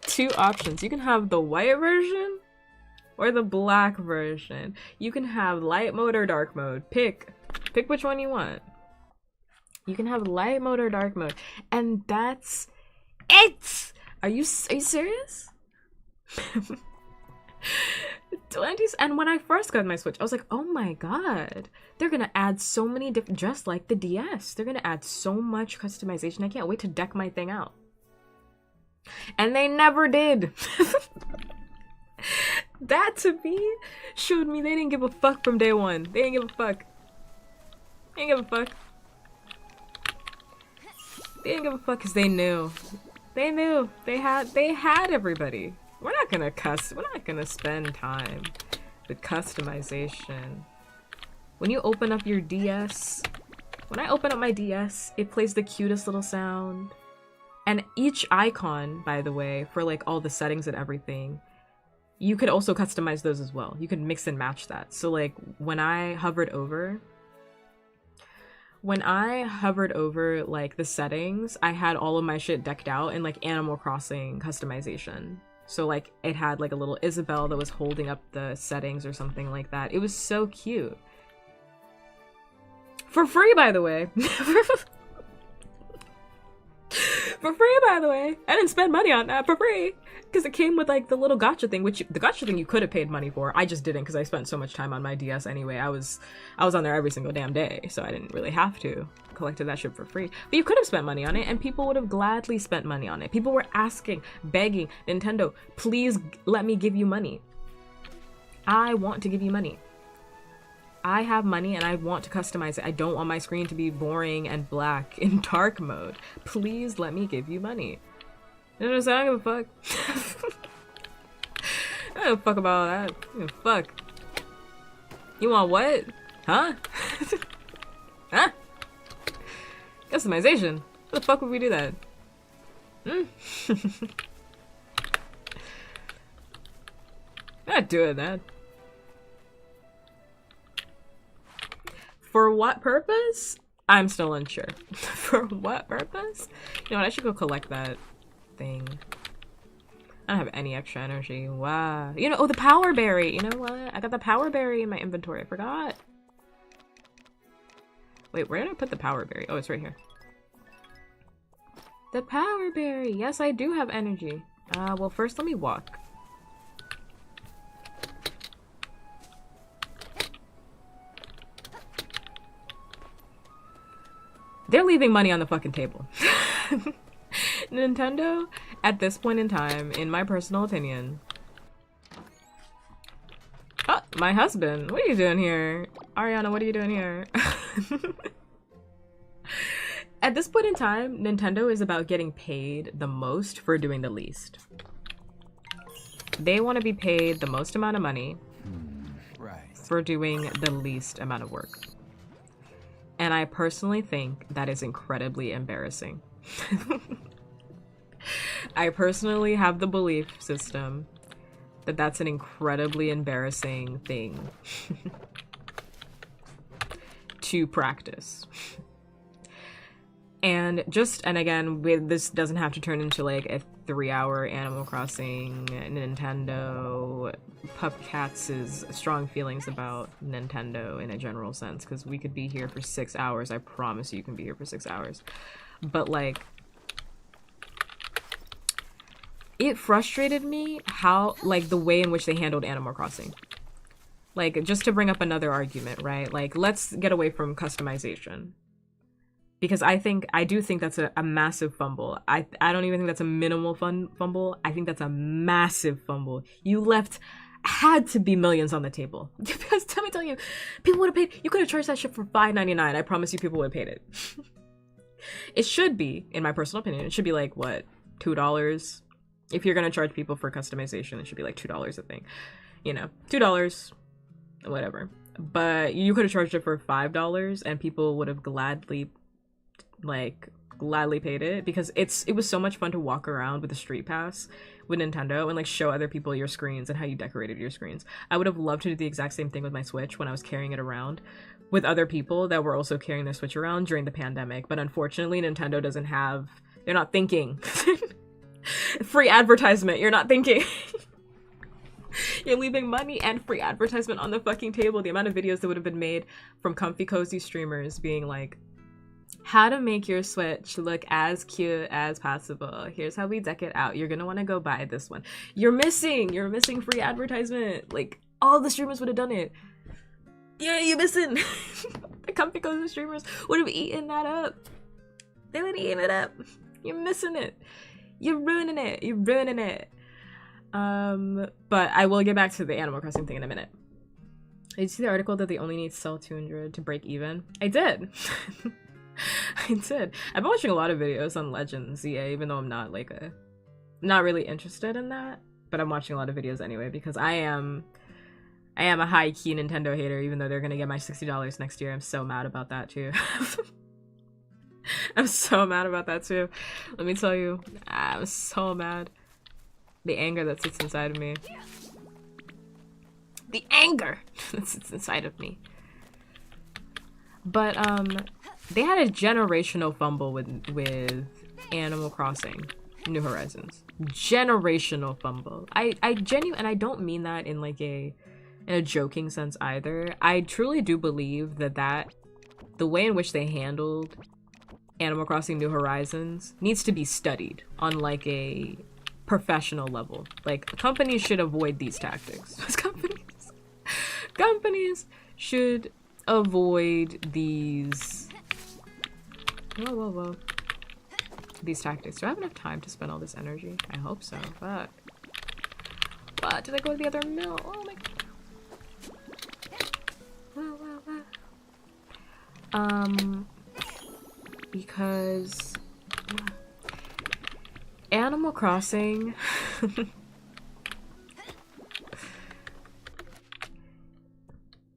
2 options. You can have the white version or the black version. You can have light mode or dark mode. Pick which one you want. You can have light mode or dark mode, and that's it. Are you serious? 20s. And when I first got my Switch, I was like, oh my god, they're gonna add so many different, just like the DS, they're gonna add so much customization. I can't wait to deck my thing out. And they never did. That to me showed me they didn't give a fuck from day one. They didn't give a fuck. They didn't give a fuck. They didn't give a fuck because they knew. They knew. They had everybody. We're not gonna spend time with customization. When you open up your DS, when I open up my DS, it plays the cutest little sound. And each icon, by the way, for like all the settings and everything, you could also customize those as well. You could mix and match that. So like when I hovered over like the settings, I had all of my shit decked out in like Animal Crossing customization. So like it had like a little Isabelle that was holding up the settings or something like that. It was so cute. For free, by the way. For free, by the way. I didn't spend money on that, for free. Because it came with like the little gacha thing, which the gacha thing you could have paid money for. I just didn't because I spent so much time on my DS anyway. I was on there every single damn day, so I didn't really have to. Collected that shit for free. But you could have spent money on it, and people would have gladly spent money on it. People were asking, begging, Nintendo, please let me give you money. I want to give you money. I have money and I want to customize it. I don't want my screen to be boring and black in dark mode. Please let me give you money. You know what I'm saying? I don't give a fuck. I don't give a fuck about that. I don't give a fuck. You want what? Huh? Huh? Customization? How the fuck would we do that? I'm not doing that. For what purpose? I'm still unsure. For what purpose? You know what? I should go collect that thing. I don't have any extra energy. Wow. You know, oh, the power berry. You know what? I got the power berry in my inventory. I forgot. Wait, where did I put the power berry? Oh, it's right here. The power berry. Yes, I do have energy. Well, first let me walk. They're leaving money on the fucking table. Nintendo, at this point in time, in my personal opinion... Oh, my husband. What are you doing here? Ariana, what are you doing here? At this point in time, Nintendo is about getting paid the most for doing the least. They want to be paid the most amount of money for doing the least amount of work. And I personally think that is incredibly embarrassing. I personally have the belief system that that's an incredibly embarrassing thing to practice. And again, this doesn't have to turn into like a 3-hour Animal Crossing, Nintendo, puppkats' strong feelings about Nintendo in a general sense, because we could be here for 6 hours. I promise you can be here for 6 hours. But like, it frustrated me how, like, the way in which they handled Animal Crossing. Like, just to bring up another argument, right? Like, let's get away from customization. Because I do think that's a massive fumble. I don't even think that's a minimal fumble. I think that's a massive fumble. You had to be millions on the table. Because let me tell you, people would have paid, you could have charged that shit for $5.99. I promise you people would have paid it. It should be, in my personal opinion, it should be like, what, $2? If you're gonna charge people for customization, it should be like $2 a thing. You know, $2, whatever. But you could have charged it for $5 and people would have gladly paid it, because it was so much fun to walk around with a street pass with Nintendo and like show other people your screens and how you decorated your screens. I would have loved to do the exact same thing with my Switch when I was carrying it around with other people that were also carrying their Switch around during the pandemic, but unfortunately Nintendo doesn't have, they're not thinking. Free advertisement, you're not thinking. You're leaving money and free advertisement on the fucking table. The amount of videos that would have been made from comfy cozy streamers being like, how to make your Switch look as cute as possible. Here's how we deck it out. You're gonna want to go buy this one. You're missing free advertisement. Like, all the streamers would have done it. You're missing. The comfy cozy streamers would have eaten that up. They would have eaten it up. You're missing it. You're ruining it. You're ruining it. But I will get back to the Animal Crossing thing in a minute. Did you see the article that they only need to sell 200 to break even? I did. I did. I've been watching a lot of videos on Legends ZA, even though I'm not like not really interested in that. But I'm watching a lot of videos anyway, because I am a high-key Nintendo hater, even though they're gonna get my $60 next year. I'm so mad about that too. I'm so mad about that too. Let me tell you, I'm so mad. The anger that sits inside of me. The anger that sits inside of me. But they had a generational fumble with Animal Crossing New Horizons. Generational fumble. I and I don't mean that in like in a joking sense either. I truly do believe that the way in which they handled Animal Crossing New Horizons needs to be studied on like a professional level. Like, companies should avoid these tactics. Companies should avoid these these tactics. Do I have enough time to spend all this energy? I hope so. Fuck. What? Did I go to the other mill? Oh my god. Because Animal Crossing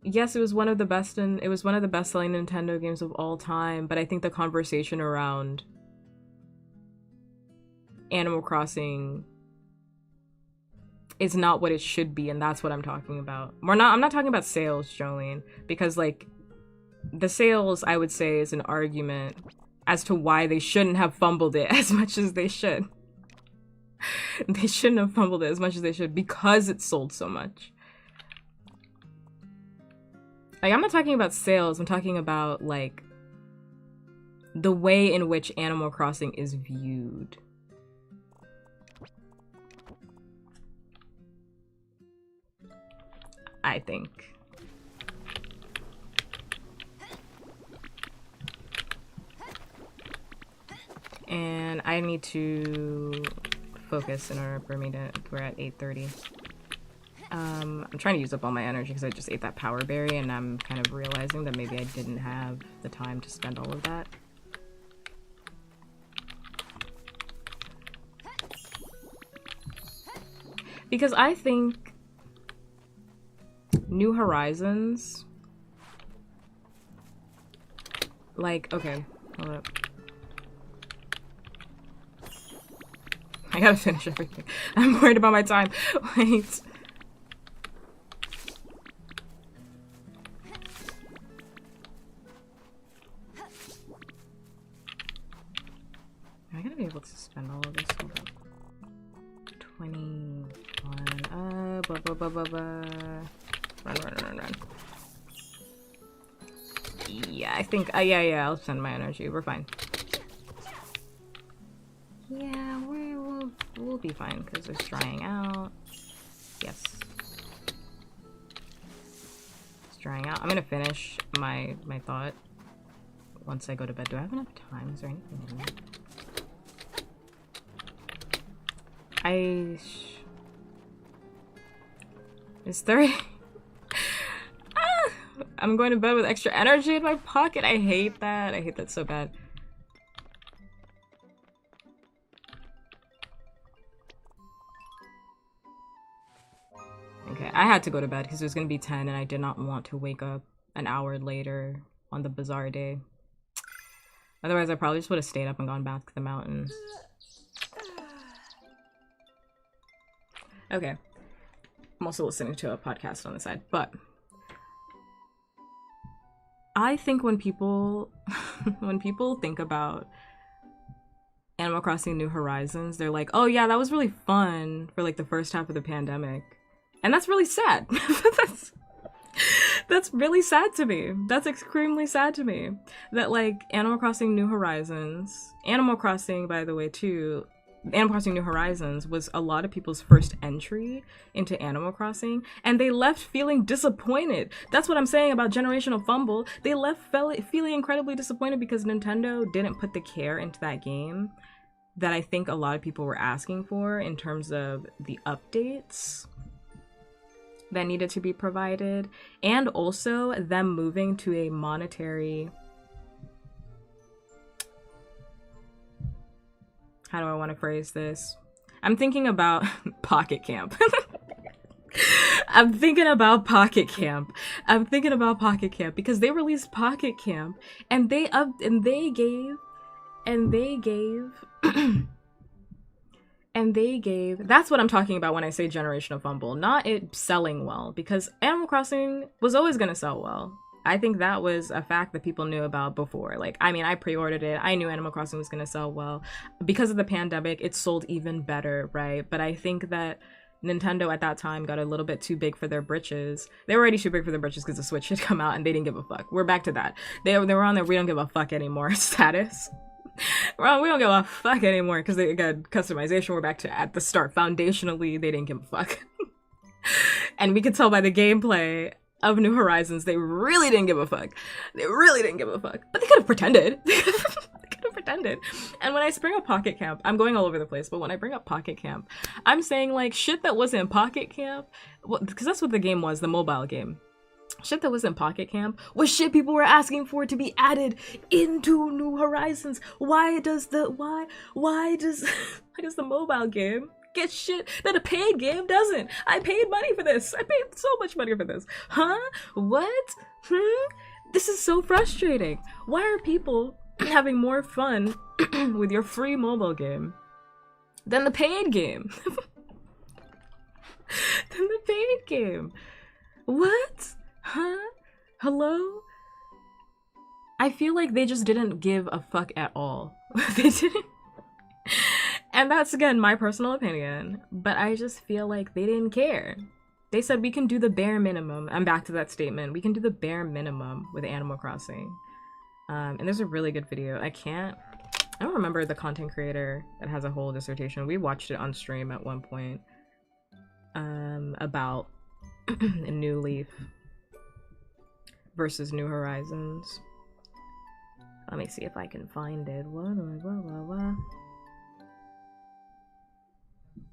yes, it was one of the best-selling Nintendo games of all time, but I think the conversation around Animal Crossing is not what it should be, and that's what I'm talking about. I'm not talking about sales, Jolene, because like the sales, I would say, is an argument as to why they shouldn't have fumbled it as much as they should. They shouldn't have fumbled it as much as they should because it sold so much. Like, I'm not talking about sales, I'm talking about, like, the way in which Animal Crossing is viewed. I think. And I need to focus in order for me to, we're at 8:30. I'm trying to use up all my energy because I just ate that power berry, and I'm kind of realizing that maybe I didn't have the time to spend all of that. Because I think New Horizons, like, okay, hold up. I gotta finish everything. I'm worried about my time. Wait. Am I gonna be able to spend all of this? Hold up. 21. Run. Yeah, I think. Yeah, I'll spend my energy. We're fine. Yeah, we'll be fine because it's drying out. Yes. It's drying out. I'm gonna finish my thought once I go to bed. Do I have enough time? Is there anything in there? It's 30. I'm going to bed with extra energy in my pocket. I hate that. I hate that so bad. Okay, I had to go to bed because it was going to be 10 and I did not want to wake up an hour later on the Bazaar day. Otherwise, I probably just would have stayed up and gone back to the mountains. Okay. I'm also listening to a podcast on the side, but I think when people think about Animal Crossing New Horizons, they're like, oh yeah, that was really fun for like the first half of the pandemic. And that's really sad. That's really sad to me. That's extremely sad to me. That like Animal Crossing New Horizons, Animal Crossing, by the way, too, Animal Crossing New Horizons was a lot of people's first entry into Animal Crossing, and they left feeling disappointed. That's what I'm saying about generational fumble. They left feeling incredibly disappointed because Nintendo didn't put the care into that game that I think a lot of people were asking for in terms of the updates that needed to be provided, and also them moving to a monetary, how do I want to phrase this? I'm thinking about Pocket Camp. I'm thinking about Pocket Camp because they released Pocket Camp and they gave that's what I'm talking about when I say generational fumble, not it selling well, because Animal Crossing was always going to sell well. I think that was a fact that people knew about before. Like, I mean, I pre-ordered it. I knew Animal Crossing was going to sell well. Because of the pandemic, it sold even better, right? But I think that Nintendo at that time got a little bit too big for their britches. They were already too big for their britches because the Switch had come out and they didn't give a fuck. We're back to that. They were on their we don't give a fuck anymore status. We don't give a fuck anymore because they got customization. We're back to at the start. Foundationally, they didn't give a fuck. And we could tell by the gameplay of New Horizons, they really didn't give a fuck. They really didn't give a fuck. But they could have pretended. They could have pretended. And when I bring up Pocket Camp, I'm going all over the place, but when I bring up Pocket Camp, I'm saying like shit that wasn't in Pocket Camp, because that's what the game was, the mobile game. Shit that was in Pocket Camp was shit people were asking for to be added into New Horizons. Why does the mobile game get shit that a paid game doesn't? I paid money for this. I paid so much money for this. Huh? What? This is so frustrating. Why are people having more fun with your free mobile game than the paid game? What? Huh? Hello? I feel like they just didn't give a fuck at all. They didn't. And that's, again, my personal opinion, but I just feel like they didn't care. They said we can do the bare minimum. I'm back to that statement. We can do the bare minimum with Animal Crossing. And there's a really good video. I don't remember the content creator that has a whole dissertation. We watched it on stream at one point about a New Leaf versus New Horizons. Let me see if I can find it. What?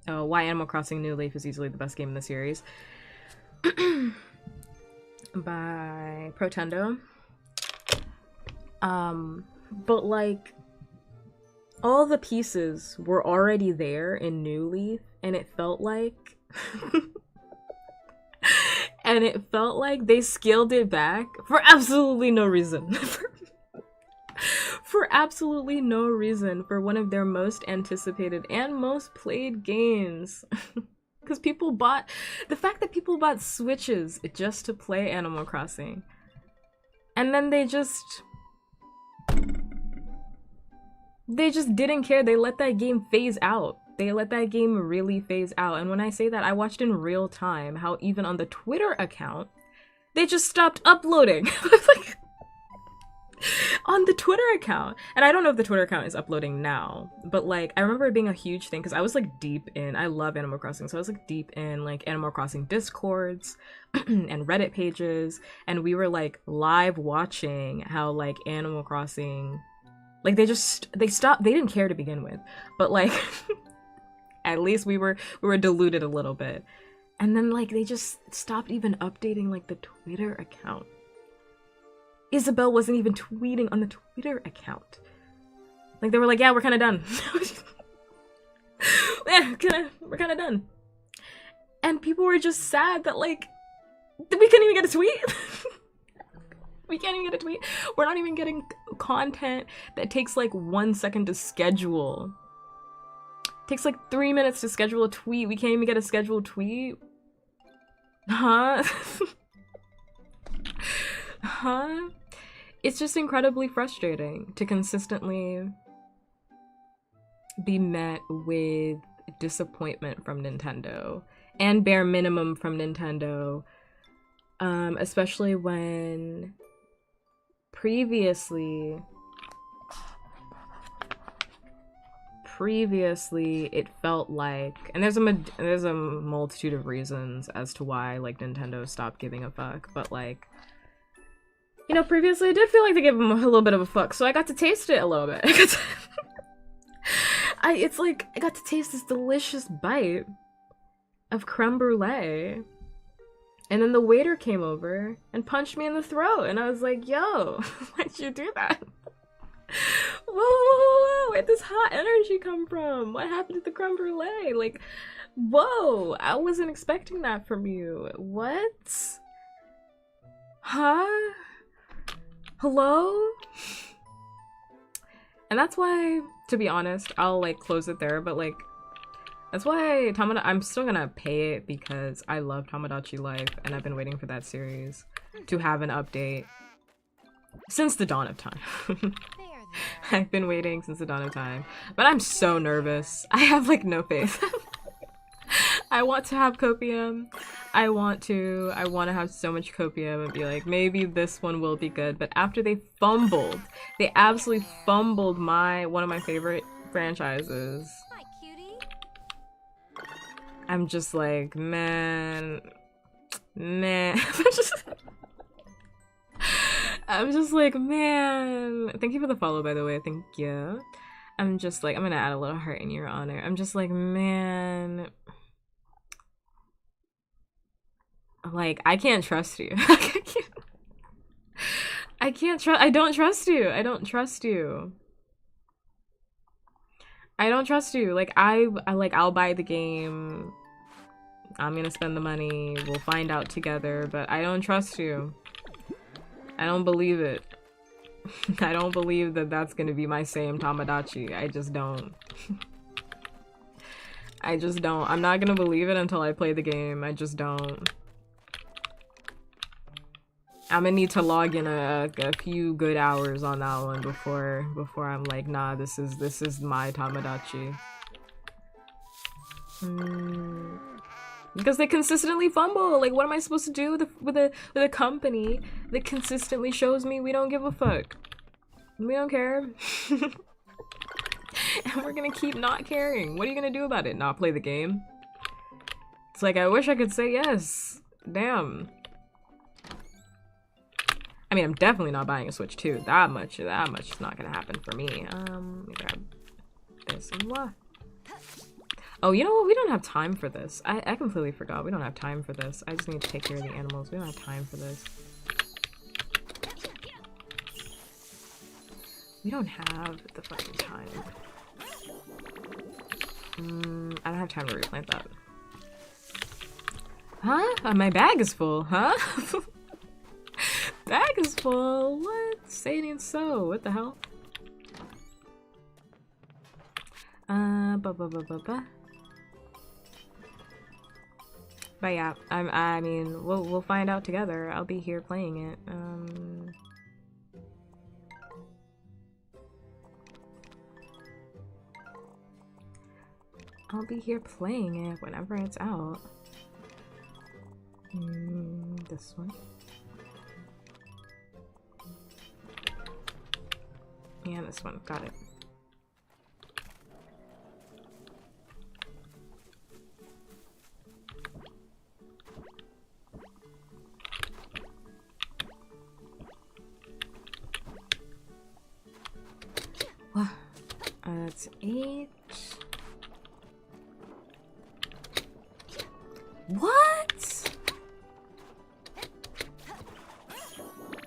Oh, why Animal Crossing New Leaf is easily the best game in the series. By Protendo. But like, all the pieces were already there in New Leaf, and it felt like and it felt like they scaled it back for absolutely no reason. For absolutely no reason, for one of their most anticipated and most played games. Because people bought, the fact that people bought Switches just to play Animal Crossing, and then they just didn't care. They let that game phase out. They let that game really phase out. And when I say that, I watched in real time how even on the Twitter account, they just stopped uploading. Like, on the Twitter account. And I don't know if the Twitter account is uploading now, but like, I remember it being a huge thing because I was like deep in, I love Animal Crossing, so I was like deep in like Animal Crossing Discords and Reddit pages, and we were like live watching how like Animal Crossing, like they stopped, they didn't care to begin with, but like at least we were deluded a little bit. And then like they just stopped even updating like the Twitter account. Isabel wasn't even tweeting on the Twitter account. Like they were like, yeah, we're kind of done. Yeah, we're kind of done. And people were just sad that like we couldn't even get a tweet. We can't even get a tweet. We're not even getting content that takes like 1 second to schedule. It takes like 3 minutes to schedule a tweet. We can't even get a scheduled tweet. Huh? Huh? It's just incredibly frustrating to consistently be met with disappointment from Nintendo and bare minimum from Nintendo, especially when previously it felt like, and there's a multitude of reasons as to why like Nintendo stopped giving a fuck, but like, you know, previously I did feel like they gave them a little bit of a fuck, so I got to taste it a little bit. It's like, I got to taste this delicious bite of creme brulee, and then the waiter came over and punched me in the throat, and I was like, yo, why'd you do that? Whoa, where'd this hot energy come from? What happened to the creme brulee? Like, whoa, I wasn't expecting that from you. What? Huh? Hello? And that's why, to be honest, I'll like close it there, but like, that's why I'm still gonna pay it because I love Tomodachi Life and I've been waiting for that series to have an update since the dawn of time. I've been waiting since the dawn of time, but I'm so nervous. I have like no faith. I want to have copium. I want to have so much copium and be like, maybe this one will be good. But after they absolutely fumbled one of my favorite franchises. Hi, cutie. I'm just like, man. I'm just like, man. Thank you for the follow, by the way. Thank you. I'm just like, I'm gonna add a little heart in your honor. I'm just like, man. Like, I can't trust you. I don't trust you. I don't trust you. Like, I'll buy the game. I'm gonna spend the money. We'll find out together, but I don't trust you. I don't believe it. I don't believe that that's gonna be my same Tomodachi. I just don't. I just don't. I'm not gonna believe it until I play the game. I just don't. I'm gonna need to log in a few good hours on that one before I'm like, nah, this is my Tomodachi. Because they consistently fumble. Like, what am I supposed to do with a company that consistently shows me we don't give a fuck? We don't care. And we're gonna keep not caring. What are you gonna do about it? Not play the game? It's like, I wish I could say yes. Damn. I mean, I'm definitely not buying a Switch 2. That much is not gonna happen for me. Let me grab this. What? Oh, you know what? We don't have time for this. I completely forgot. We don't have time for this. I just need to take care of the animals. We don't have time for this. We don't have the fucking time. I don't have time to replant that. Huh? My bag is full, huh? Bag is full. What? Say it ain't so. What the hell? But yeah, I mean, we'll find out together. I'll be here playing it. I'll be here playing it whenever it's out. This one. Yeah, this one. Got it. That's 8. What?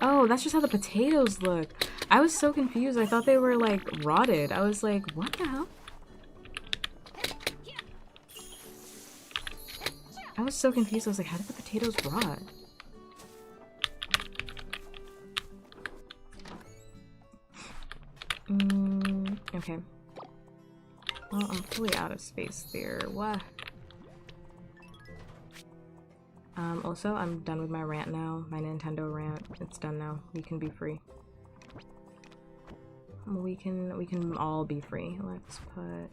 Oh, that's just how the potatoes look. I was so confused. I thought they were like rotted. I was like, what the hell? I was so confused. I was like, how did the potatoes rot? Okay. Well, I'm fully out of space there. What? Also, I'm done with my rant now. My Nintendo rant. It's done now. We can be free. We can all be free. Let's put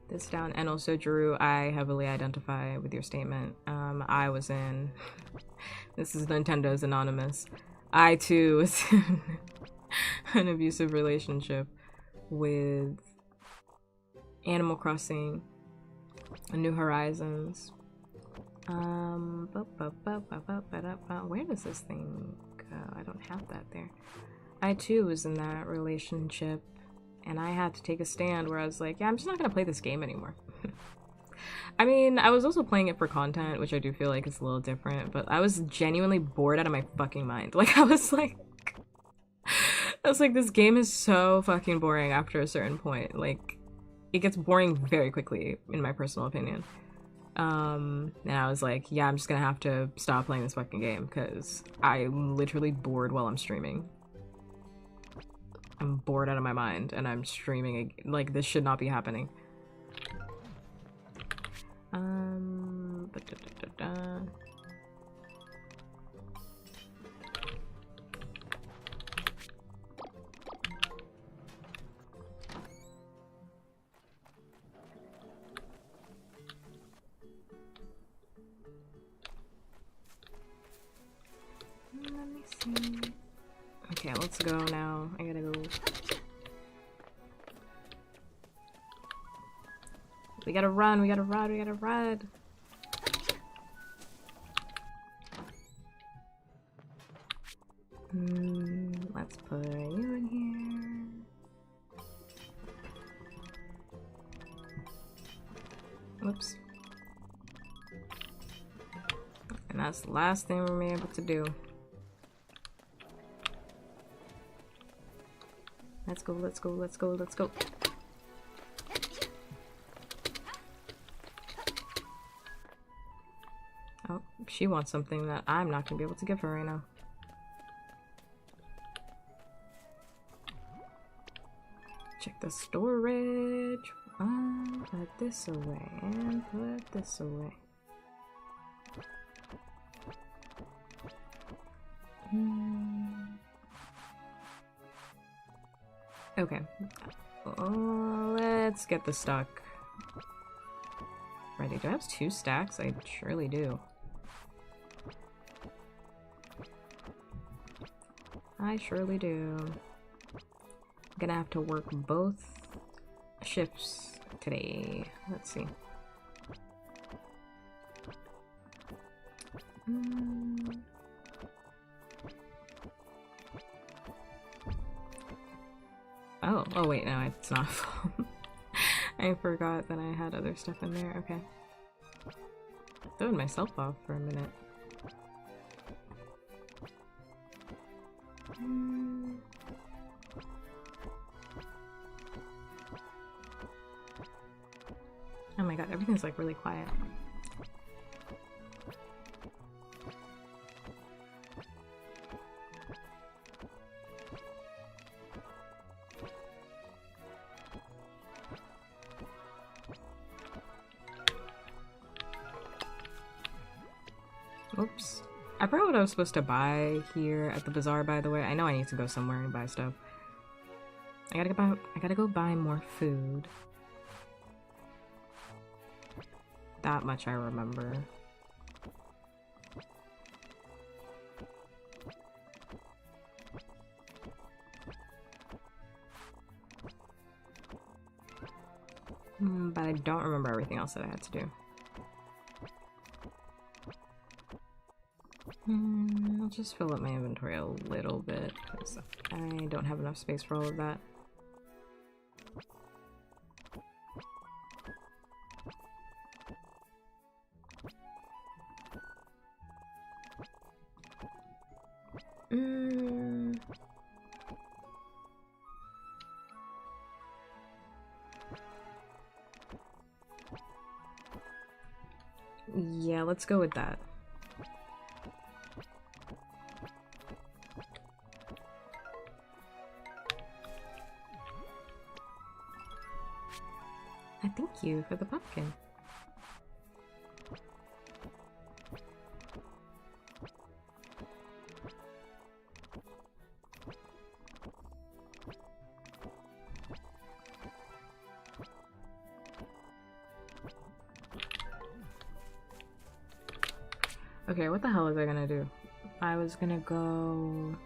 this down. And also, Drew, I heavily identify with your statement. I was in... This is Nintendo's Anonymous. I, too, was in an abusive relationship with Animal Crossing, New Horizons. Where does this thing go? I don't have that there. I too was in that relationship, and I had to take a stand where I was like, yeah, I'm just not gonna play this game anymore. I mean, I was also playing it for content, which I do feel like is a little different, but I was genuinely bored out of my fucking mind. Like, I was like, this game is so fucking boring after a certain point. Like, it gets boring very quickly, in my personal opinion. And I was like, yeah, I'm just gonna have to stop playing this fucking game, because I'm literally bored while I'm streaming. I'm bored out of my mind, and I'm streaming. Like, this should not be happening. Let me see. Okay, let's go now. I gotta go. We gotta run, we gotta run, we gotta run. Let's put you in here. Whoops. And that's the last thing we're able to do. Let's go, let's go, let's go, let's go. Oh, she wants something that I'm not gonna be able to give her right now. Check the storage. Put this away and put this away. Okay. Let's get the stock ready. Do I have 2 stacks? I surely do. I surely do. I'm gonna have to work both shifts today. Let's see. Oh, oh wait, no, it's not full. I forgot that I had other stuff in there. Okay. Throwing myself off for a minute. Oh my god, everything's like really quiet. Oops. I forgot what I was supposed to buy here at the bazaar, by the way. I know I need to go somewhere and buy stuff. I gotta go buy more food. That much I remember. But I don't remember everything else that I had to do. I'll just fill up my inventory a little bit because I don't have enough space for all of that. Yeah, let's go with that. I thank you for the pumpkin. Okay, what the hell was I gonna do? I was gonna go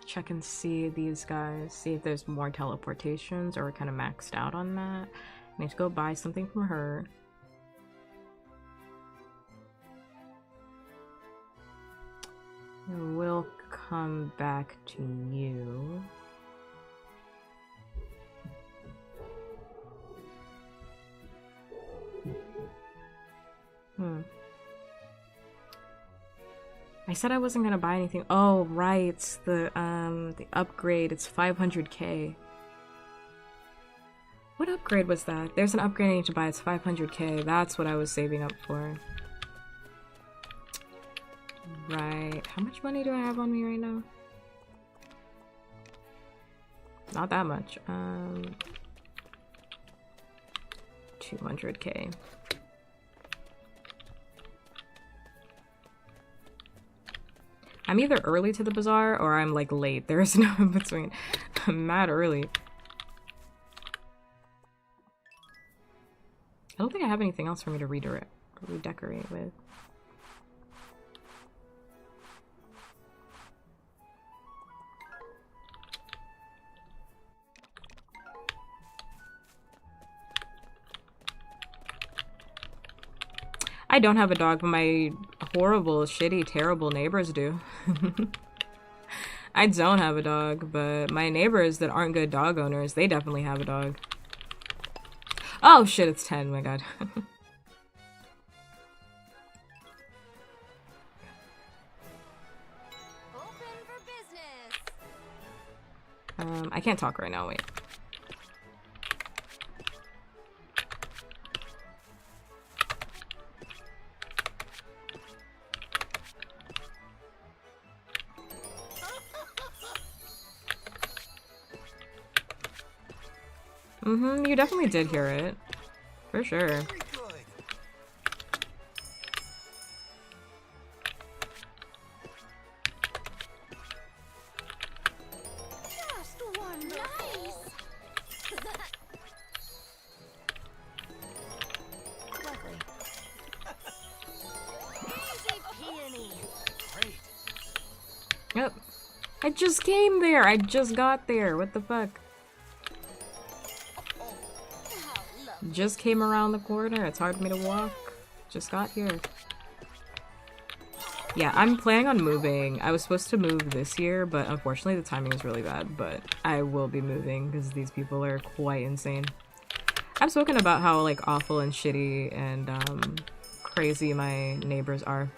check and see these guys, see if there's more teleportations, or we're kind of maxed out on that. I need to go buy something from her. And we'll come back to you. I said I wasn't gonna buy anything. Oh, right, it's the upgrade. It's 500k. What upgrade was that? There's an upgrade I need to buy. It's 500k. That's what I was saving up for. Right. How much money do I have on me right now? Not that much. 200k. I'm either early to the bazaar or I'm like late. There is no in between. I'm mad early. I don't think I have anything else for me to redecorate with. I don't have a dog, but my horrible, shitty, terrible neighbors do. I don't have a dog, but my neighbors that aren't good dog owners, they definitely have a dog. Oh shit, it's 10, my god. Open for business. I can't talk right now, wait. You definitely did hear it. For sure. Just wonderful. Nice. Lovely. Easy peony. Great. Yep. I just came there. I just got there. What the fuck? Just came around the corner. It's hard for me to walk. Just got here. Yeah, I'm planning on moving. I was supposed to move this year, but unfortunately the timing is really bad. But I will be moving because these people are quite insane. I've spoken about how like awful and shitty and crazy my neighbors are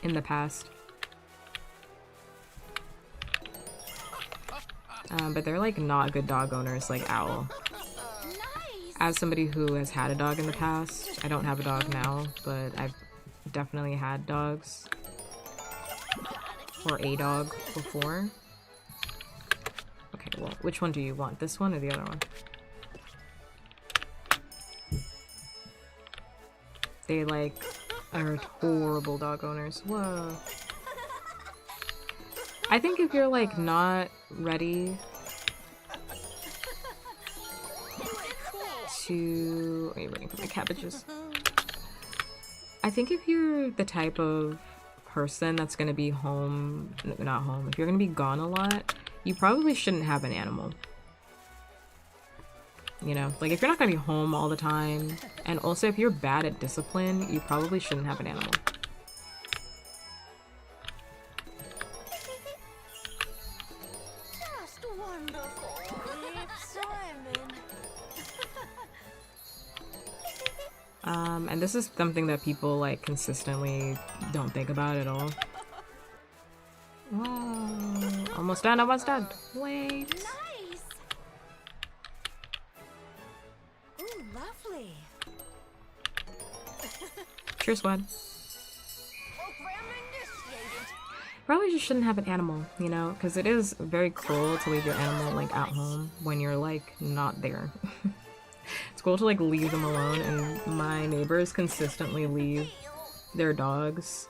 in the past. But they're like not good dog owners, like Owl. Nice. As somebody who has had a dog in the past, I don't have a dog now, but I've definitely had dogs. Or a dog before. Okay, well, which one do you want? This one or the other one? They like are horrible dog owners. Whoa. I think if you're like not ready to... Are you waiting for my cabbages? I think if you're the type of person that's gonna be home, not home, if you're gonna be gone a lot, you probably shouldn't have an animal. You know, like if you're not gonna be home all the time, and also if you're bad at discipline, you probably shouldn't have an animal. Just wonderful. Keep swimming. And this is something that people like consistently don't think about at all. Whoa, almost done, almost done. Wait. Nice. Ooh, lovely. Cheers, Wad. Program initiated. Probably just shouldn't have an animal, you know, because it is very cruel to leave your animal like at home when you're like not there. It's cool to like leave them alone, and my neighbors consistently leave their dogs,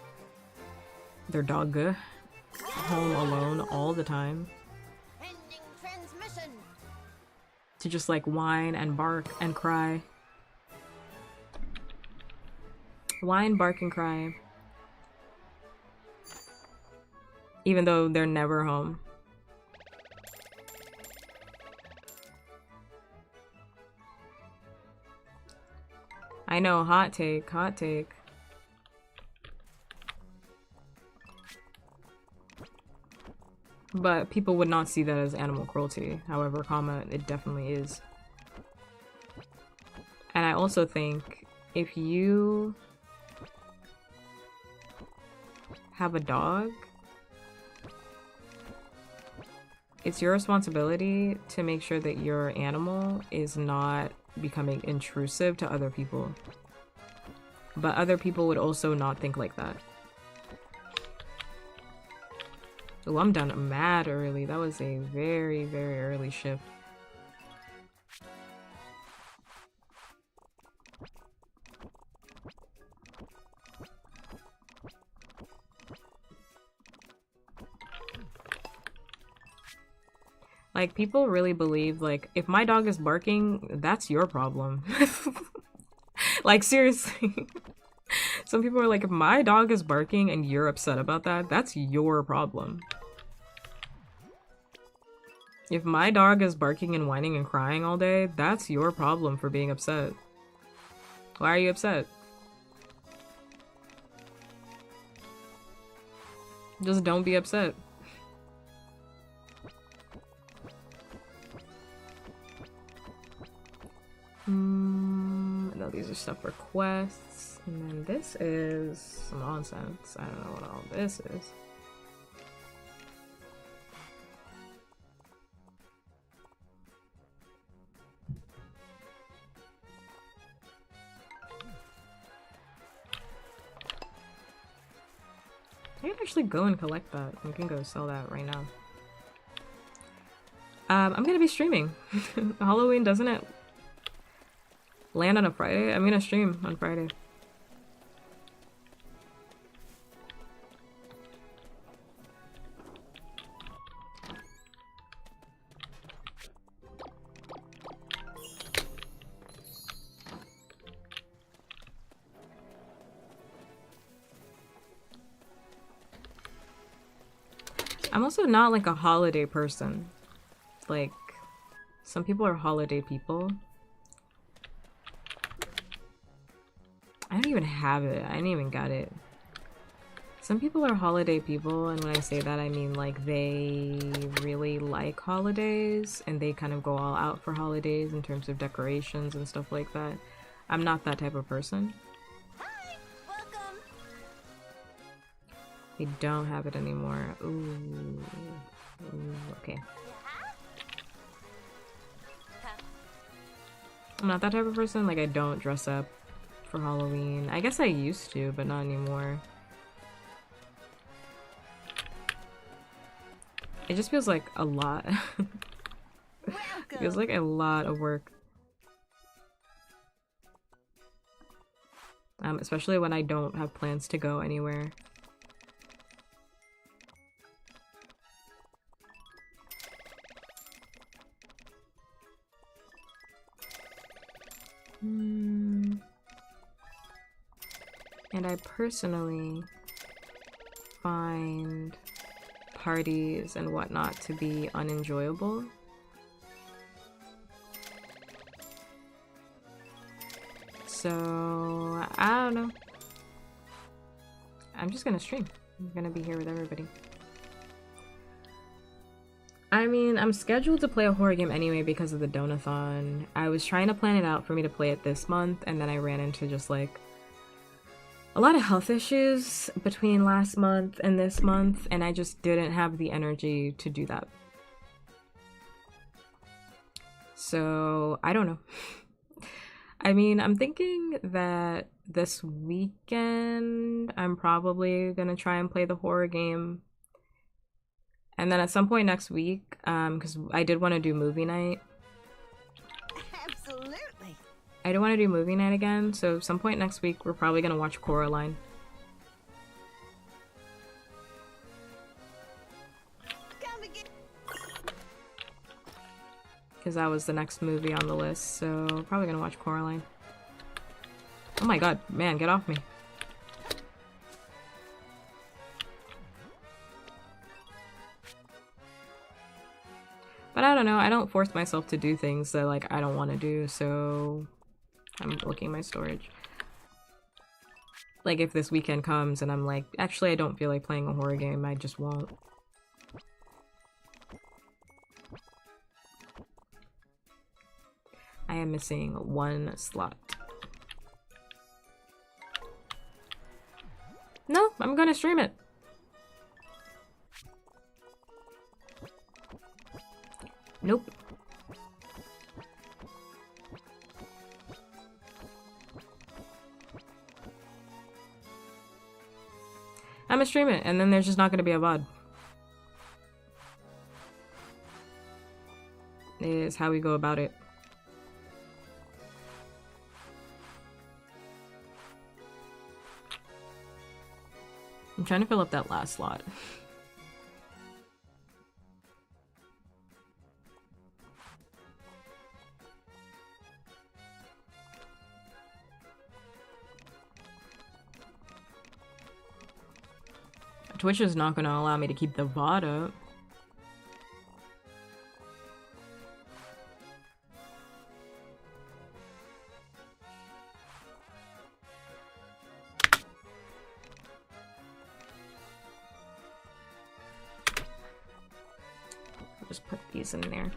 their dog, home alone all the time Ending transmission. to just like whine and bark and cry. Whine, bark, and cry. Even though they're never home. I know, hot take, hot take. But people would not see that as animal cruelty. However, it definitely is. And I also think if you have a dog, it's your responsibility to make sure that your animal is not becoming intrusive to other people. But other people would also not think like that. Oh, I'm done mad early. That was a very, very early shift. Like, people really believe, like, if my dog is barking, that's your problem. Like, seriously. Some people are like, if my dog is barking and you're upset about that, that's your problem. If my dog is barking and whining and crying all day, that's your problem for being upset. Why are you upset? Just don't be upset. No, these are stuff for quests. And then this is nonsense. I don't know what all this is. I can actually go and collect that. I can go sell that right now. I'm gonna be streaming. Halloween, doesn't it land on a Friday? I'm gonna stream on Friday. I'm also not like a holiday person. Like, some people are holiday people. I don't even have it. I didn't even get it. Some people are holiday people, and when I say that, I mean like they really like holidays and they kind of go all out for holidays in terms of decorations and stuff like that. I'm not that type of person. Hi, welcome. We don't have it anymore. Ooh. Ooh, okay. I'm not that type of person. Like, I don't dress up for Halloween. I guess I used to, but not anymore. It just feels like a lot. It feels like a lot of work. Especially when I don't have plans to go anywhere. And I personally find parties and whatnot to be unenjoyable. So, I don't know. I'm just gonna stream. I'm gonna be here with everybody. I mean, I'm scheduled to play a horror game anyway because of the donathon. I was trying to plan it out for me to play it this month, and then I ran into just like a lot of health issues between last month and this month, and I just didn't have the energy to do that. So, I don't know. I mean, I'm thinking that this weekend I'm probably gonna try and play the horror game. And then at some point next week, because I did want to do movie night. Absolutely. I do want to do movie night again, so some point next week we're probably gonna watch Coraline. Because that was the next movie on the list, so probably gonna watch Coraline. Oh my god, man, get off me. But I don't know, I don't force myself to do things that like I don't want to do, so I'm looking at my storage. Like if this weekend comes and I'm like, actually I don't feel like playing a horror game, I just won't. I am missing one slot. No, I'm gonna stream it. Nope. I'm gonna stream it, and then there's just not gonna be a VOD. Is how we go about it. I'm trying to fill up that last slot. Twitch is not gonna allow me to keep the VOD up. I'll just put these in there.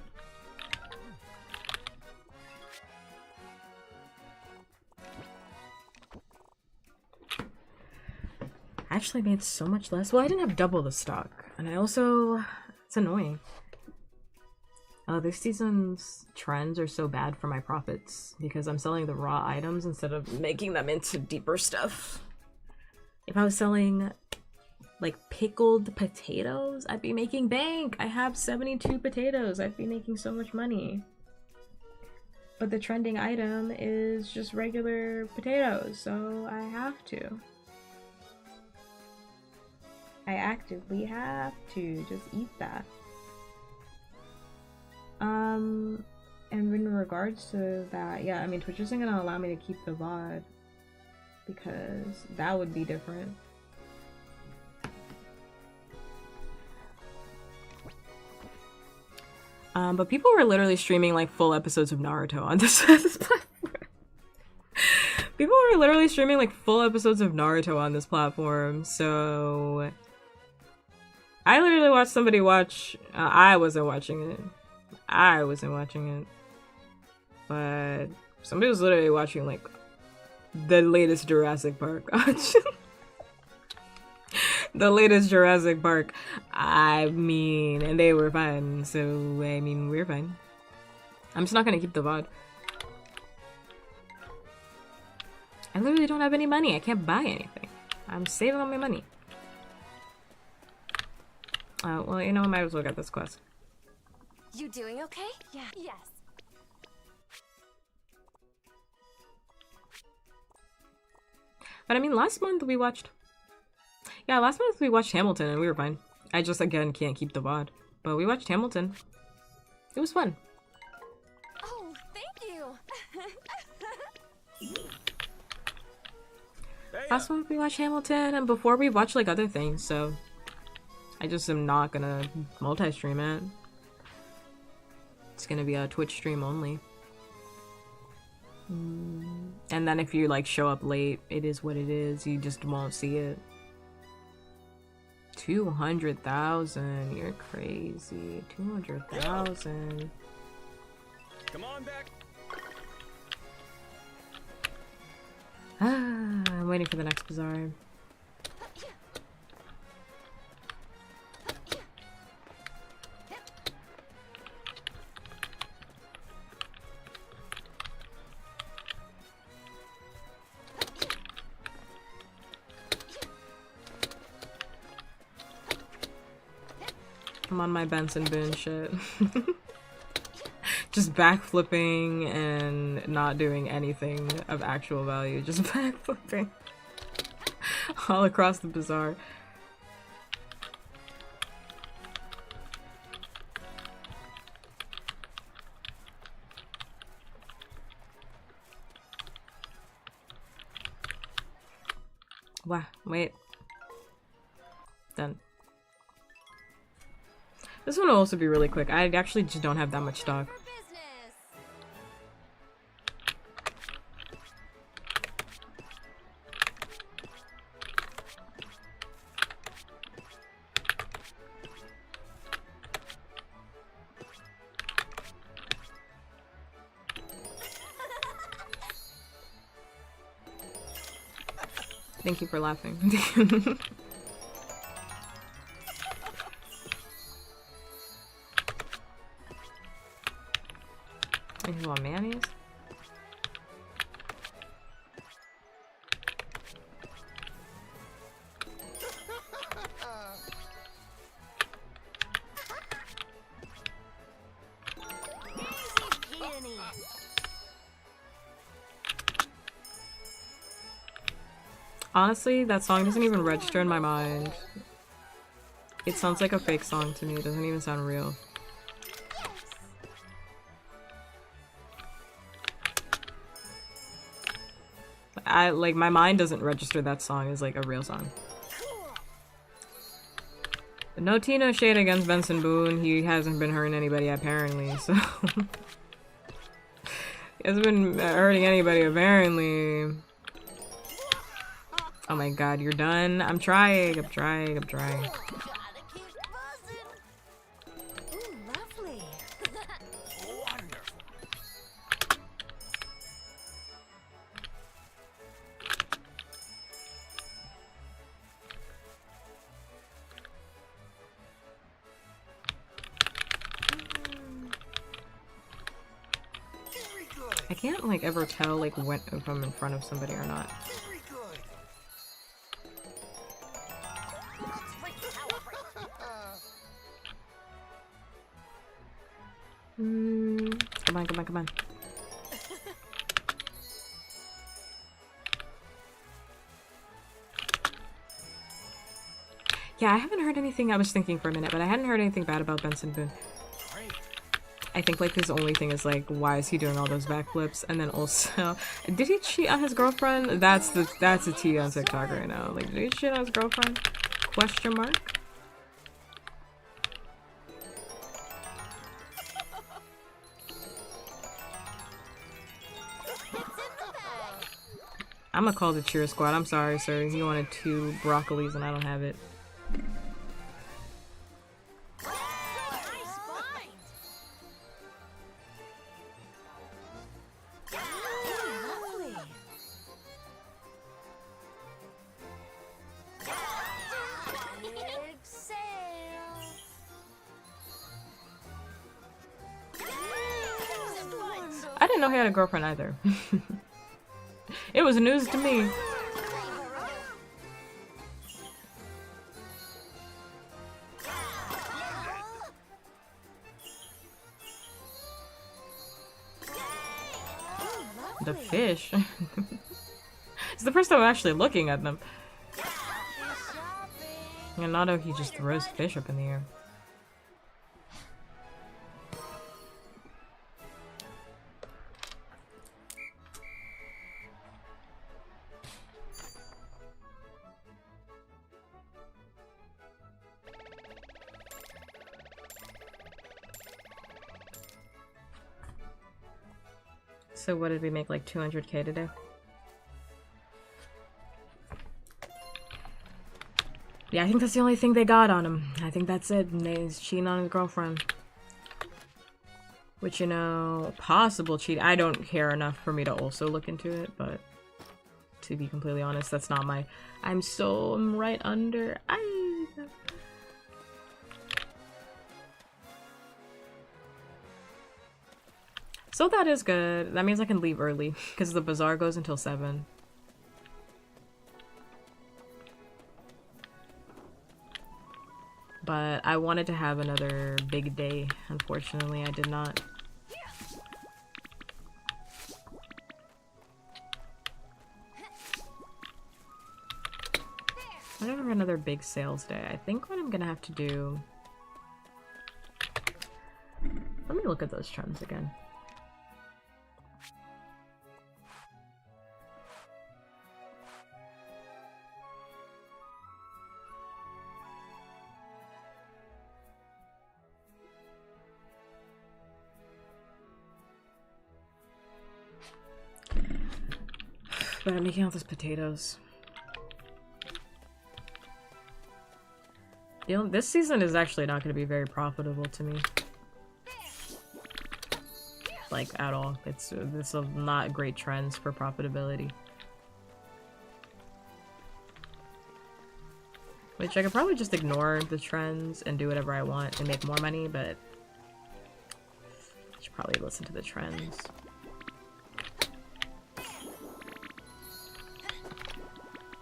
I actually made so much less. Well, I didn't have double the stock. And I also... It's annoying. This season's trends are so bad for my profits because I'm selling the raw items instead of making them into deeper stuff. If I was selling like pickled potatoes, I'd be making bank. I have 72 potatoes. I'd be making so much money. But the trending item is just regular potatoes, so I have to. I actively have to just eat that. And in regards to that, yeah, I mean, Twitch isn't gonna allow me to keep the VOD because that would be different. But people were literally streaming like full episodes of Naruto on this platform. People are literally streaming like full episodes of Naruto on this platform, so I literally watched somebody watch. I wasn't watching it. I wasn't watching it, but somebody was literally watching like the latest Jurassic Park. The latest Jurassic Park. I mean, and they were fine, so I mean, we're fine. I'm just not gonna keep the VOD. I literally don't have any money. I can't buy anything. I'm saving all my money. Well, you know, I might as well get this quest. You doing okay? Yeah. Yes. But I mean, last month we watched... Yeah, last month we watched Hamilton and we were fine. I just, again, can't keep the VOD. But we watched Hamilton. It was fun. Oh, thank you. Last month we watched Hamilton and before we watched like other things, so... I just am not gonna multi-stream it. It's gonna be a Twitch stream only. And then if you like show up late, it is what it is. You just won't see it. 200,000. You're crazy. 200,000. Come on back. I'm waiting for the next bazaar. I'm on my Benson Boone shit. Just backflipping and not doing anything of actual value. Just backflipping all across the bazaar. Wow, wait. Done. This one will also be really quick. I actually just don't have that much stock. For business. Thank you for laughing. And you want mayonnaise? Easy peony. Honestly, that song doesn't even register in my mind. It sounds like a fake song to me. It doesn't even sound real. Like, my mind doesn't register that song as like a real song. No tea, no shade against Benson Boone. He hasn't been hurting anybody apparently, so he hasn't been hurting anybody apparently. Oh my god, you're done. I'm trying. Gotta keep buzzing. Ooh, lovely. Wonderful. Very good. I can't like ever tell like when if I'm in front of somebody or not. Very good. Come on, come on, come on. Yeah, I haven't heard anything. I was thinking for a minute, but I hadn't heard anything bad about Benson Boone. Great. I think like his only thing is like, why is he doing all those backflips? And then also, did he cheat on his girlfriend? That's the tea on TikTok right now. Like, did he cheat on his girlfriend? Question mark. I'm gonna call the cheer squad. I'm sorry, sir. You wanted 2 broccolis and I don't have it. Nice find. Lovely. Big sale. I didn't know he had a girlfriend either. It was news to me. The fish. It's the first time I'm actually looking at them. And not how he just throws fish up in the air. So what did we make, like 200k today? Yeah, I think that's the only thing they got on him. I think that's it. And he's cheating on his girlfriend. Which, you know, possible cheat. I don't care enough for me to also look into it, but to be completely honest, that's not my... I'm right under... So that is good. That means I can leave early, because the bazaar goes until 7. But I wanted to have another big day. Unfortunately, I did not. Whenever another big sales day, I think what I'm gonna have to do... Let me look at those trends again. But I'm making all those potatoes. You know, this season is actually not going to be very profitable to me. Like, at all. It's not great trends for profitability. Which I could probably just ignore the trends and do whatever I want and make more money, but I should probably listen to the trends.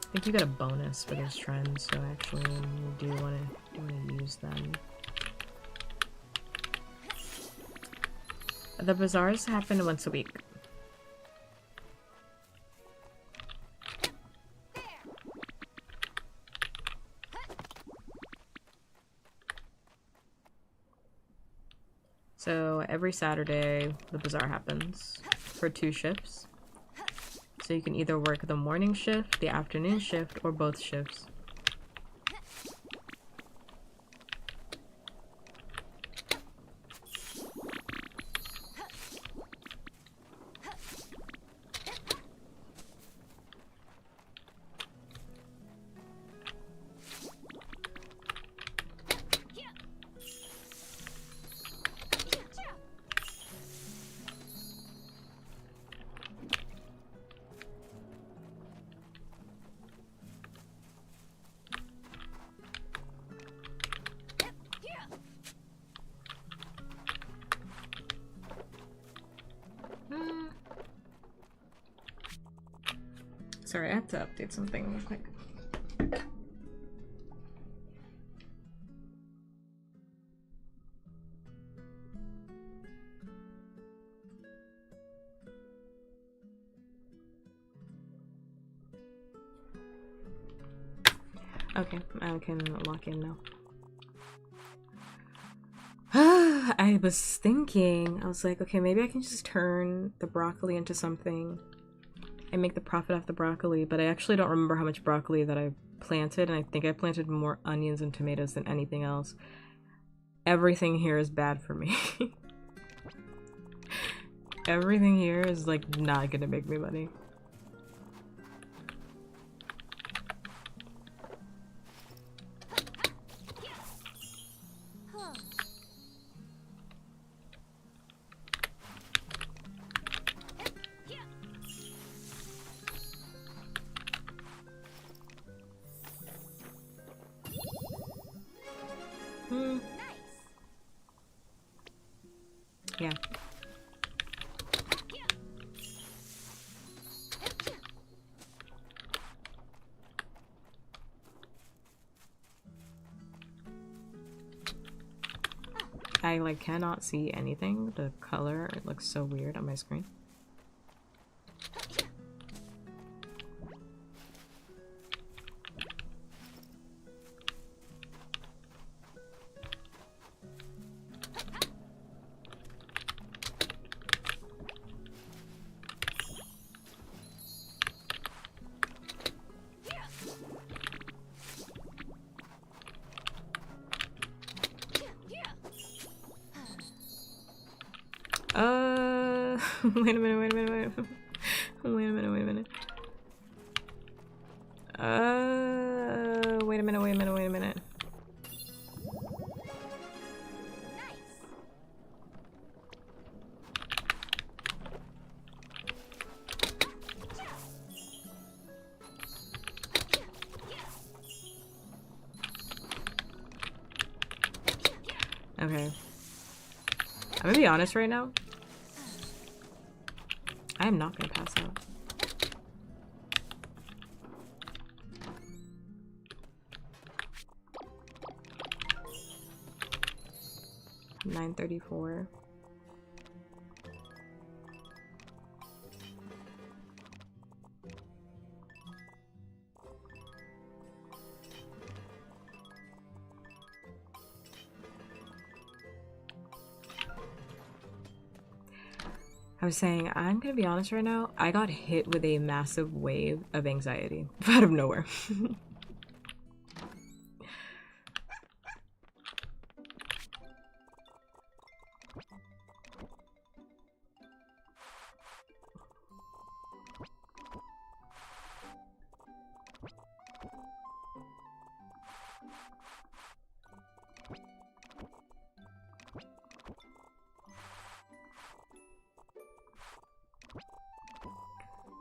I think you get a bonus for those trends, so actually you do want to use them. The bazaars happen once a week. So every Saturday the bazaar happens for 2 shifts. So you can either work the morning shift, the afternoon shift, or both shifts. Sorry, I have to update something real quick. Okay, I can lock in now. I was thinking, I was like, okay, maybe I can just turn the broccoli into something and make the profit off the broccoli, but I actually don't remember how much broccoli that I planted, and I think I planted more onions and tomatoes than anything else. Everything here is bad for me. Everything here is like not gonna make me money. I like cannot see anything. The color, it looks so weird on my screen. Wait a minute, wait a minute, wait a minute. Wait a minute, wait a minute. Wait a minute, wait a minute, wait a minute. Okay. I'm gonna be honest right now. I am not gonna pass out. $9.34. I was saying, I'm gonna be honest right now, I got hit with a massive wave of anxiety out of nowhere.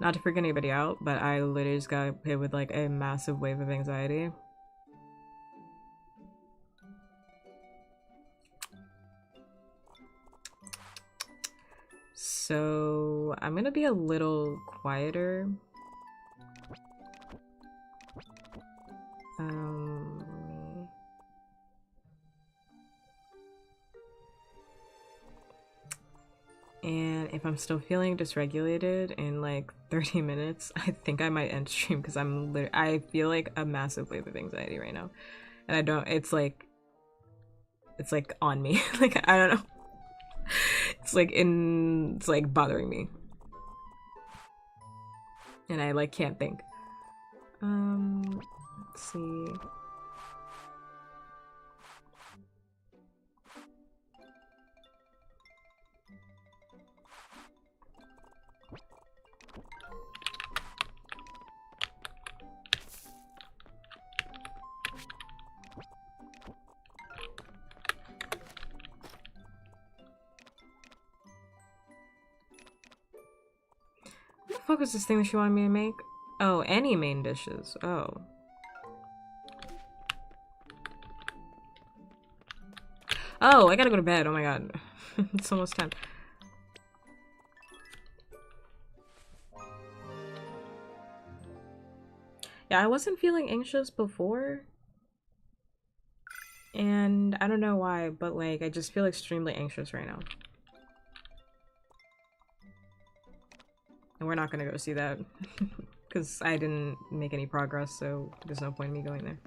Not to freak anybody out, but I literally just got hit with like a massive wave of anxiety. So I'm gonna be a little quieter. And if I'm still feeling dysregulated in like 30 minutes, I think I might end stream because I feel like a massive wave of anxiety right now. And I don't, it's like on me. Like, I don't know. It's like bothering me. And I like can't think. Let's see. What the fuck was this thing that she wanted me to make? Oh, any main dishes. Oh. Oh, I gotta go to bed. Oh my god. It's almost time. Yeah, I wasn't feeling anxious before. And I don't know why, but like, I just feel extremely anxious right now. And we're not gonna go see that. Because I didn't make any progress, so there's no point in me going there.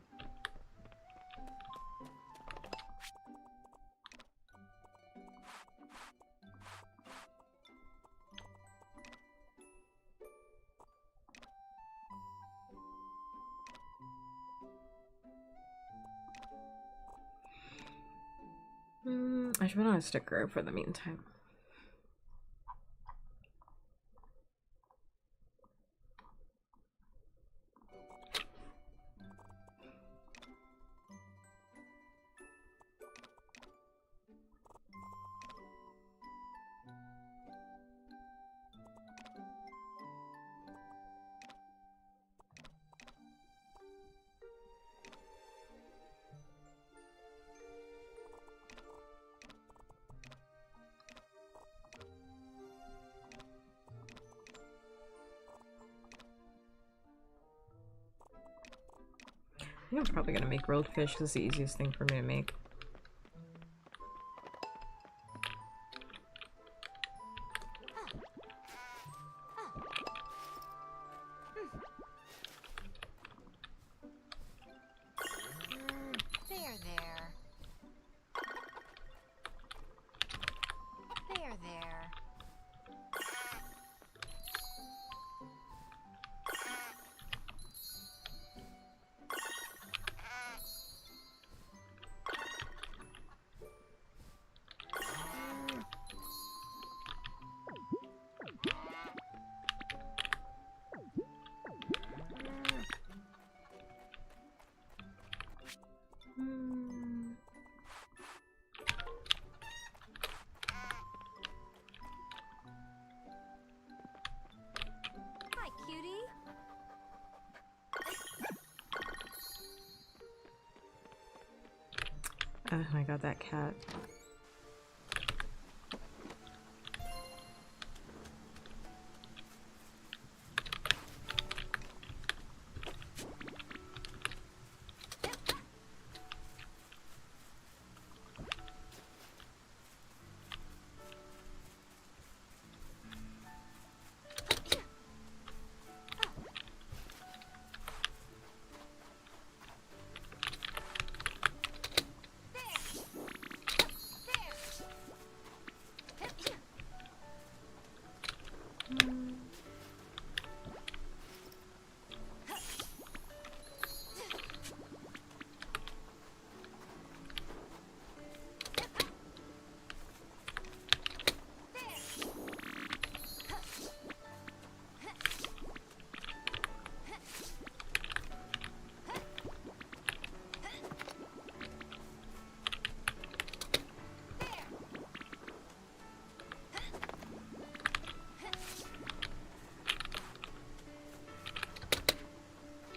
I should put on a sticker for the meantime. I think I'm probably gonna make grilled fish because it's the easiest thing for me to make. Oh my god, that cat.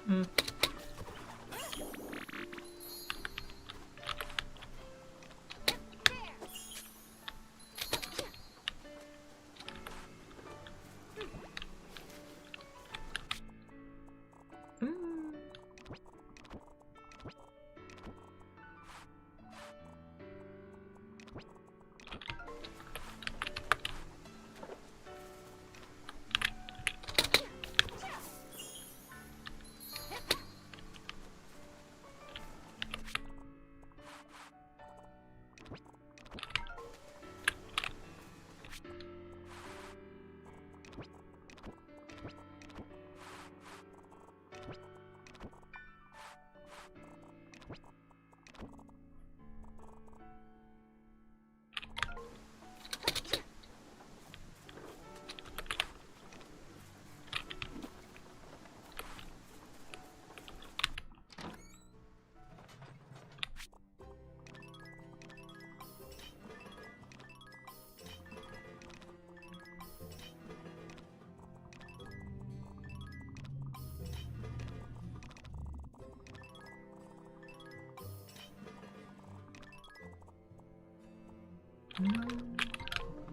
Mm.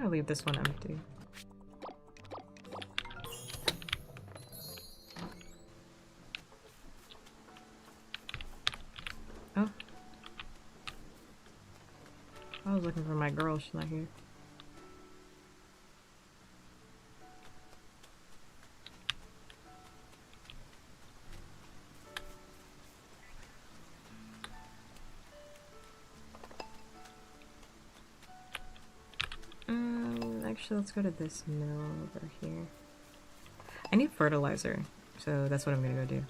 I'll leave this one empty. Oh. I was looking for my girl, she's not here. Actually, let's go to this mill over here. I need fertilizer, so that's what I'm gonna go do.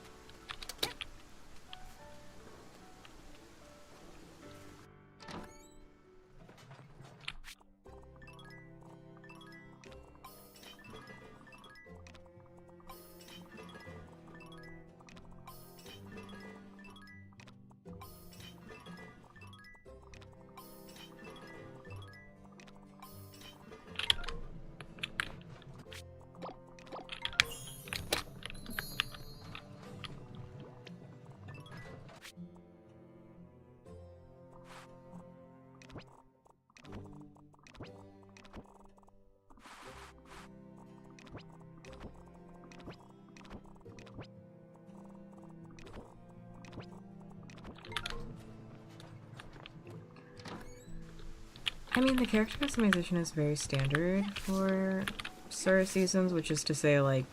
I mean, the character customization is very standard for Sora seasons, which is to say, like,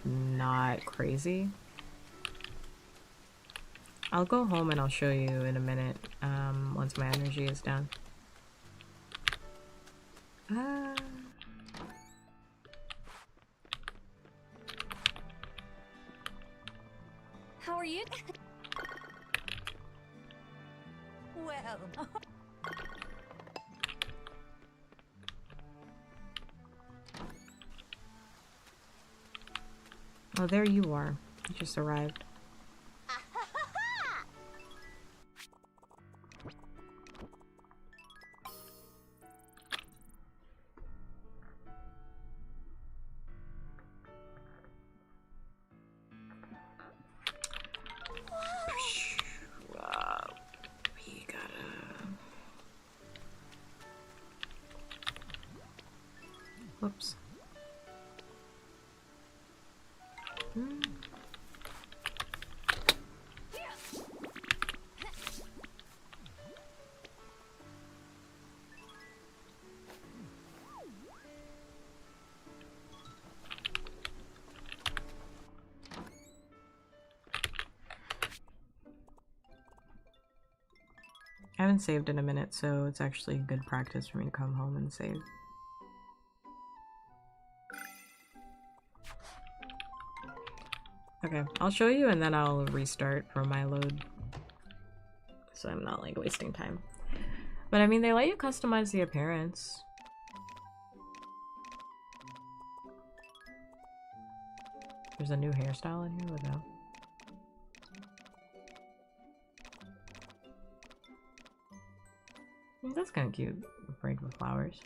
not crazy. I'll go home and I'll show you in a minute, once my energy is down. How are you? Well. Oh, there you are. You just arrived. We gotta Whoops. I haven't saved in a minute, so it's actually good practice for me to come home and save. Okay, I'll show you and then I'll restart for my load. So I'm not like wasting time. But I mean, they let you customize the appearance. There's a new hairstyle in here, what the hell? That's kind of cute. Braid with flowers.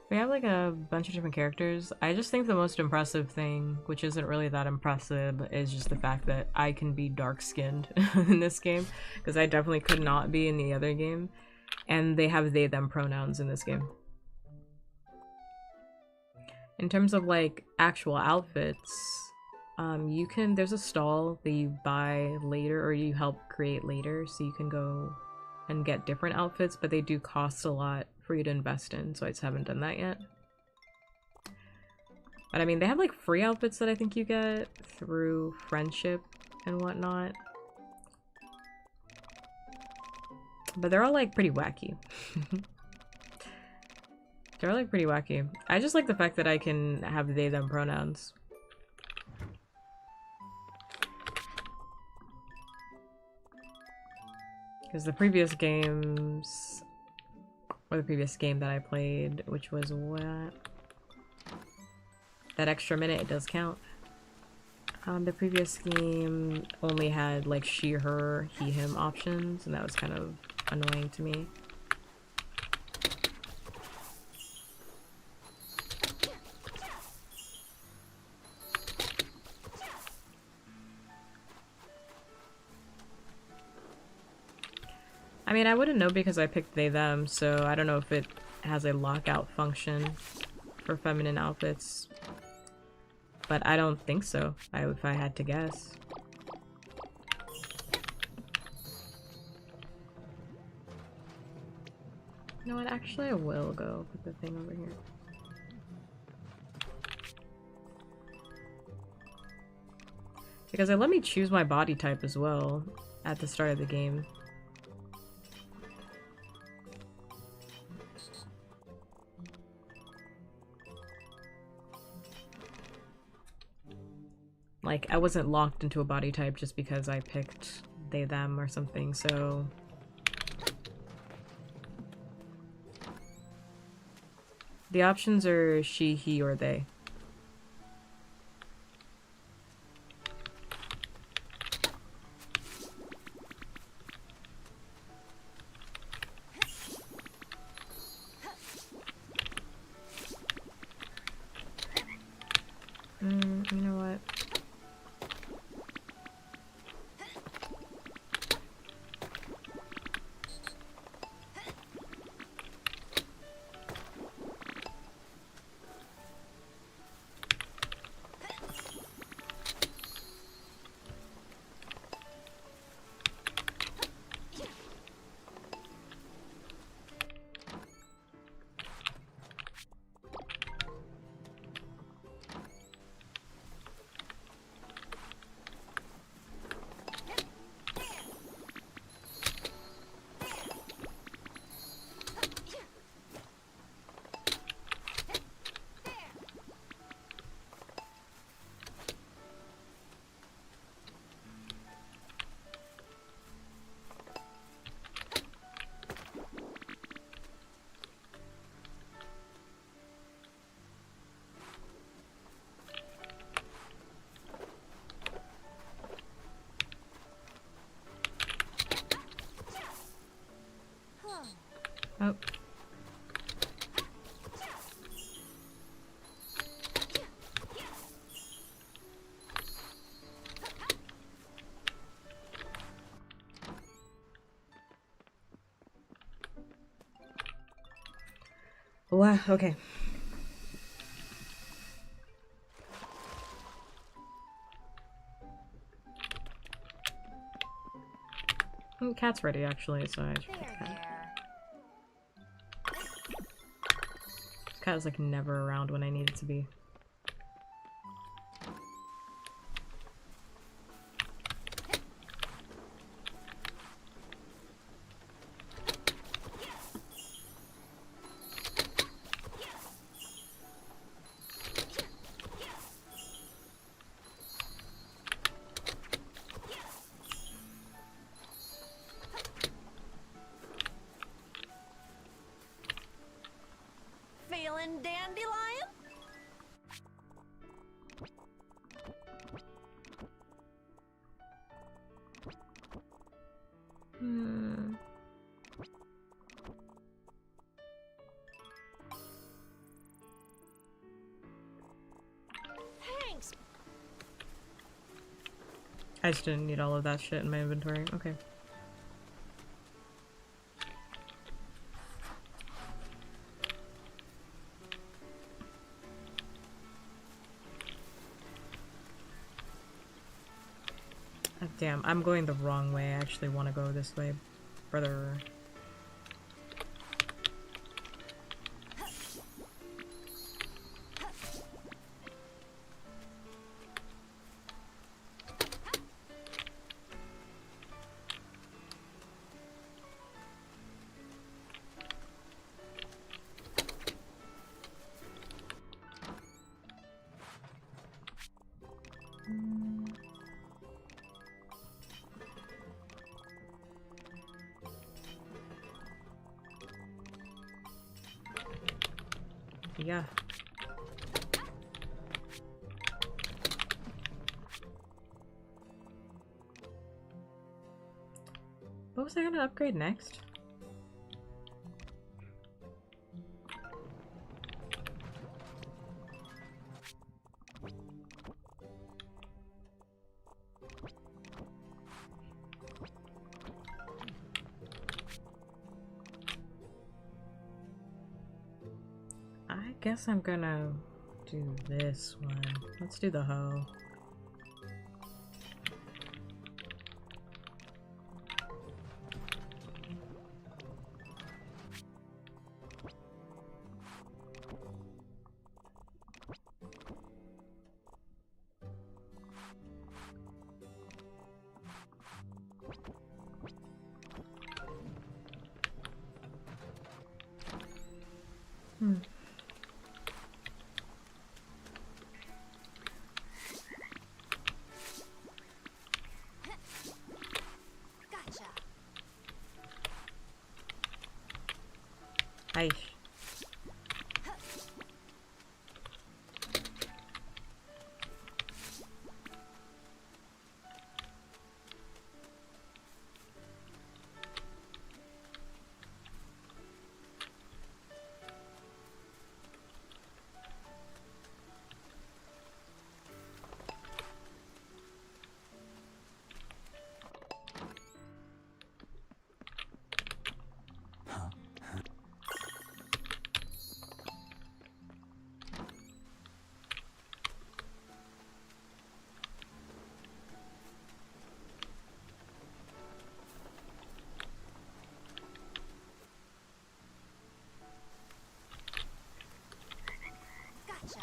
We have like a bunch of different characters. I just think the most impressive thing, which isn't really that impressive, is just the fact that I can be dark-skinned in this game, because I definitely could not be in the other game. And they have they them pronouns in this game. In terms of like actual outfits, there's a stall that you buy later or you help create later, so you can go and get different outfits, but they do cost a lot for you to invest in, so I just haven't done that yet. But I mean, they have like free outfits that I think you get through friendship and whatnot. But they're all like pretty wacky. They're like pretty wacky. I just like the fact that I can have they them pronouns. Because the previous games, or the previous game that I played, which was what? That extra minute, it does count. The previous game only had like she, her, he, him options, and that was kind of annoying to me. I mean, I wouldn't know because I picked they them, so I don't know if it has a lockout function for feminine outfits. But I don't think so, if I had to guess. You know what, actually I will go put the thing over here. Because it let me choose my body type as well at the start of the game. Like, I wasn't locked into a body type just because I picked they, them, or something, so... The options are she, he, or they. You know what? Okay. Cat's ready, actually, so I should get the cat. This cat is like never around when I need it to be. Feeling dandelion? Thanks. I just didn't need all of that shit in my inventory. Okay. Damn, I'm going the wrong way. I actually want to go this way. Further. Yeah. What was I gonna upgrade next? I guess I'm gonna do this one. Let's do the hoe. Gotcha. Aish. Gotcha.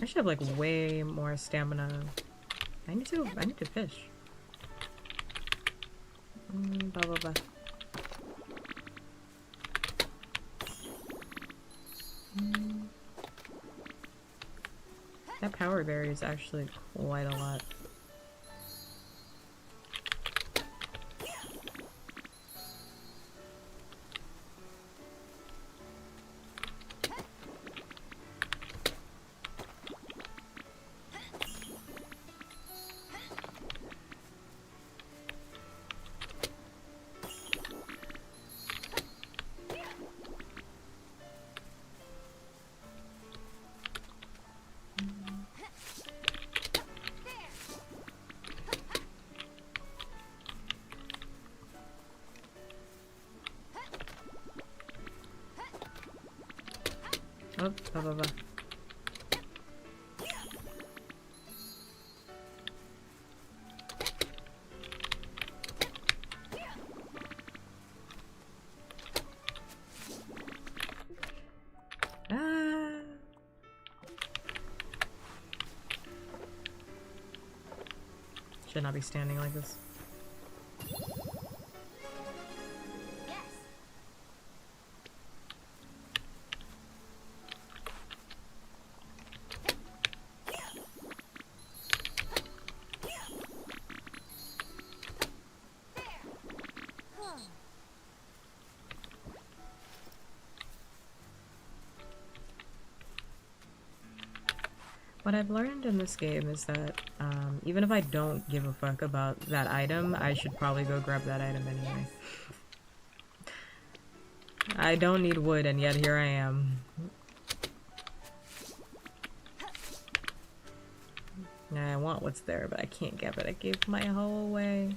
I should have like way more stamina. I need to fish. Blah blah blah. That power berry is actually quite a lot. Oh, blah, blah, blah. Ah. Should not be standing like this. What I've learned in this game is that even if I don't give a fuck about that item, I should probably go grab that item anyway. I don't need wood, and yet here I am. I want what's there, but I can't get it. I gave my hoe away.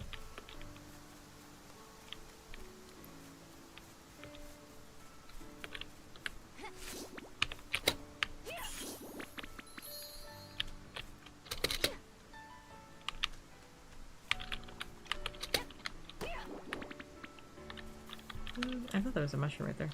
I thought there was a mushroom right there.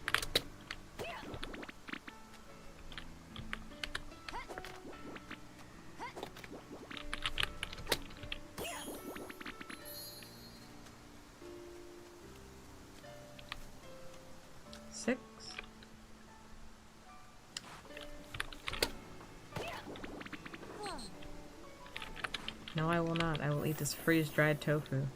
Six. No, I will not. I will eat this freeze-dried tofu.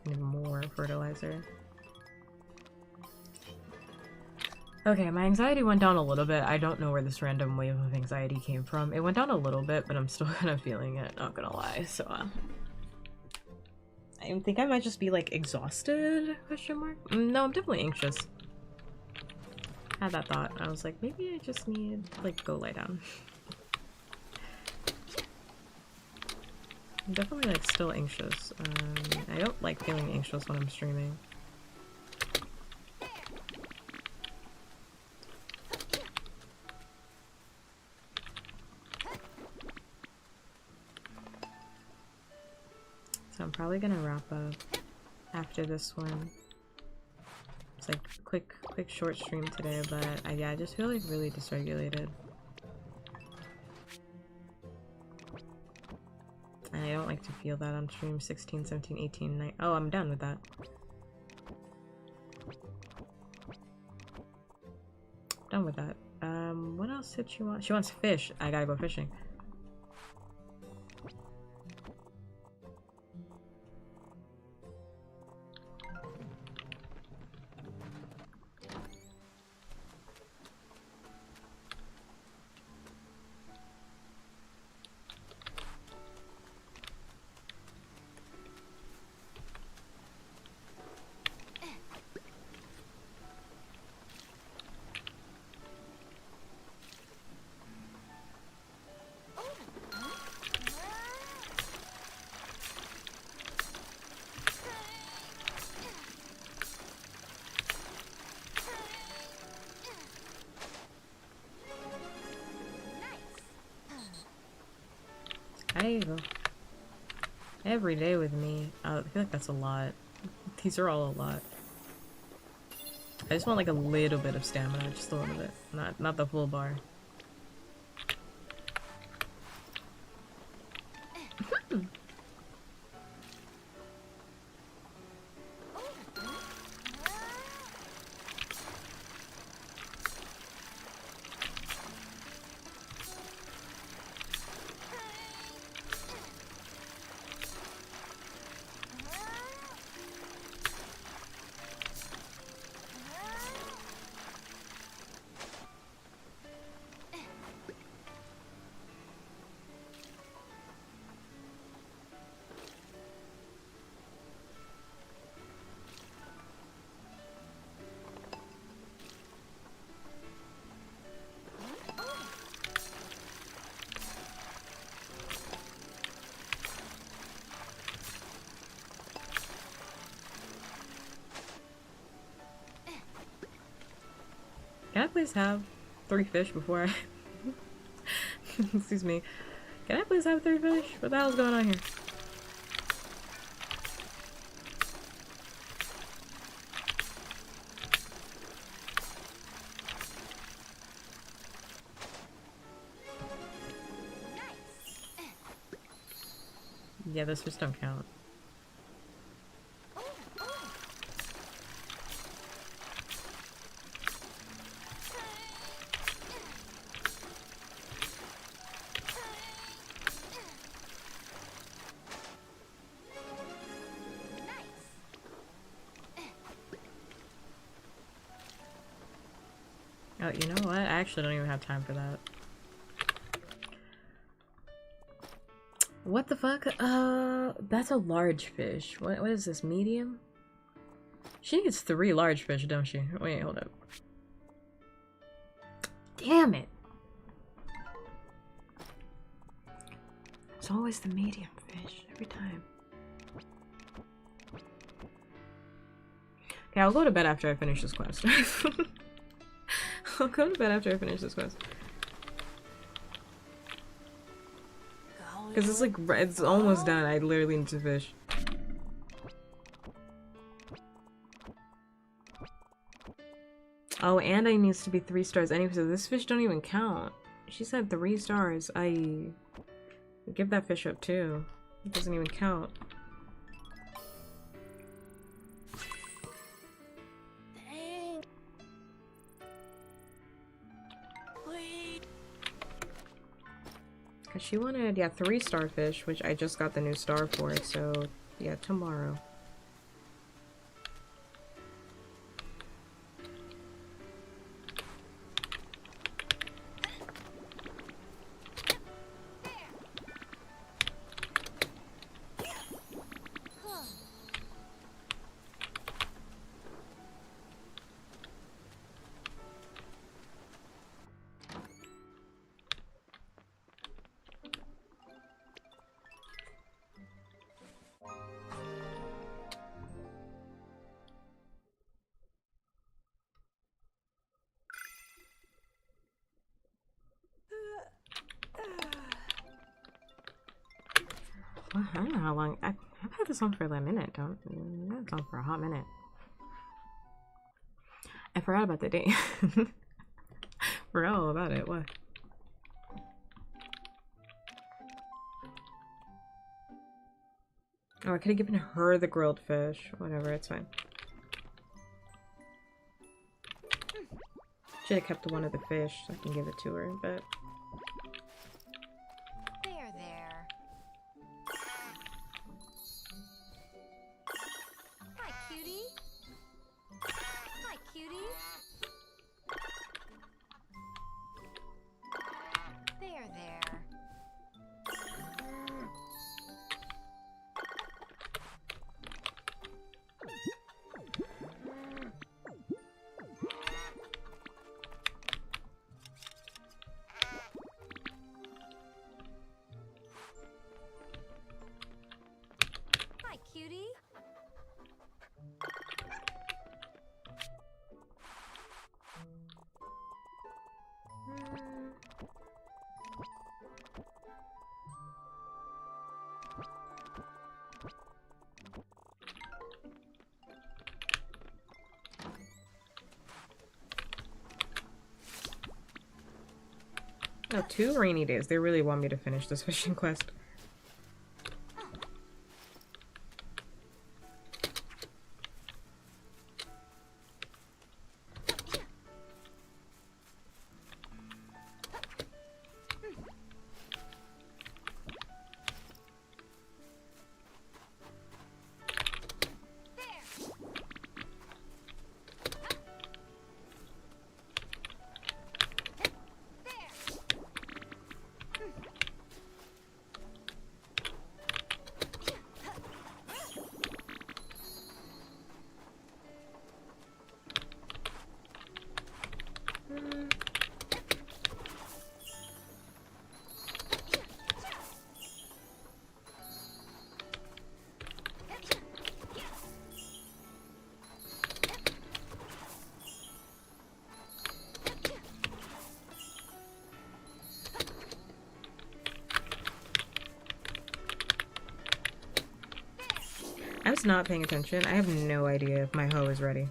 Need more fertilizer. Okay, my anxiety went down a little bit. I don't know where this random wave of anxiety came from. It went down a little bit, but I'm still kind of feeling it, not gonna lie. So, I think I might just be, like, exhausted? Question mark? No, I'm definitely anxious. Had that thought. I was like, maybe I just need, like, go lie down. I'm definitely, like, still anxious. I don't like feeling anxious when I'm streaming. So I'm probably gonna wrap up after this one. It's like quick short stream today, but yeah, I just feel like really dysregulated. And I don't like to feel that on stream. 16, 17, 18, 19. Oh, I'm done with that. Done with that. What else did she want? She wants fish. I gotta go fishing. Every day with me. I feel like that's a lot. These are all a lot. I just want like a little bit of stamina, just a little bit. Not the full bar. please have 3 fish before I... Excuse me. Can I please have 3 fish? What the hell's going on here? Yeah, those fish don't count. Oh, you know what? I actually don't even have time for that. What the fuck? That's a large fish. What is this, medium? She needs 3 large fish, don't she? Wait, hold up. Damn it! It's always the medium fish, every time. Okay, I'll go to bed after I finish this quest. I'll go to bed after I finish this quest. Because it's like, it's almost done. I literally need to fish. Oh, and I needs to be 3 stars anyway, so this fish don't even count. She said 3 stars. I give that fish up too. It doesn't even count. Cause she wanted, yeah, 3 starfish, which I just got the new star for, so yeah, tomorrow. Well, I don't know how long. I've had this on for a minute. It's on for a hot minute. I forgot about the date. Forgot all about it. What? Oh, I could have given her the grilled fish. Whatever, it's fine. Should have kept one of the fish so I can give it to her, but. Oh, 2 rainy days. They really want me to finish this fishing quest. I was not paying attention. I have no idea if my hoe is ready.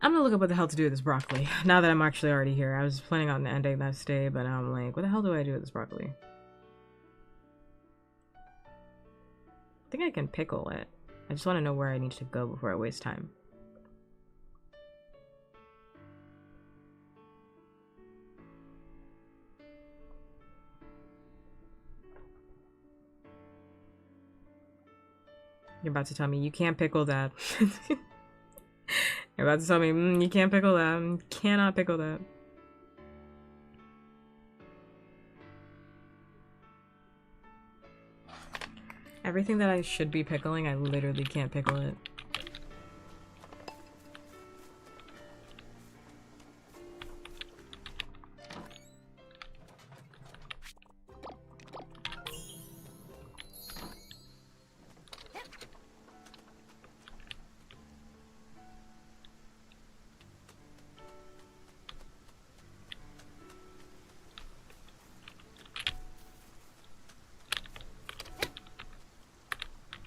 I'm gonna look up what the hell to do with this broccoli. Now that I'm actually already here. I was planning on ending that stay, but now I'm like, what the hell do I do with this broccoli? I think I can pickle it. I just want to know where I need to go before I waste time. You're about to tell me you can't pickle that. You're about to tell me you can't pickle that. Cannot pickle that. Everything that I should be pickling, I literally can't pickle it.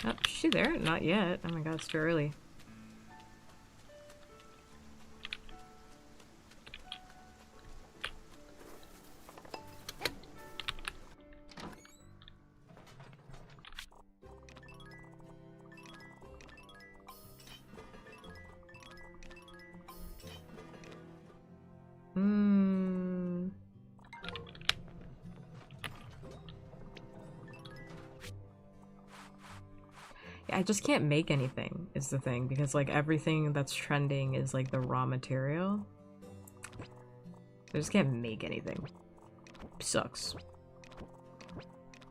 Oh, is she there? Not yet. Oh my god, it's too early. I just can't make anything is the thing, because like everything that's trending is like the raw material. I just can't make anything. Sucks.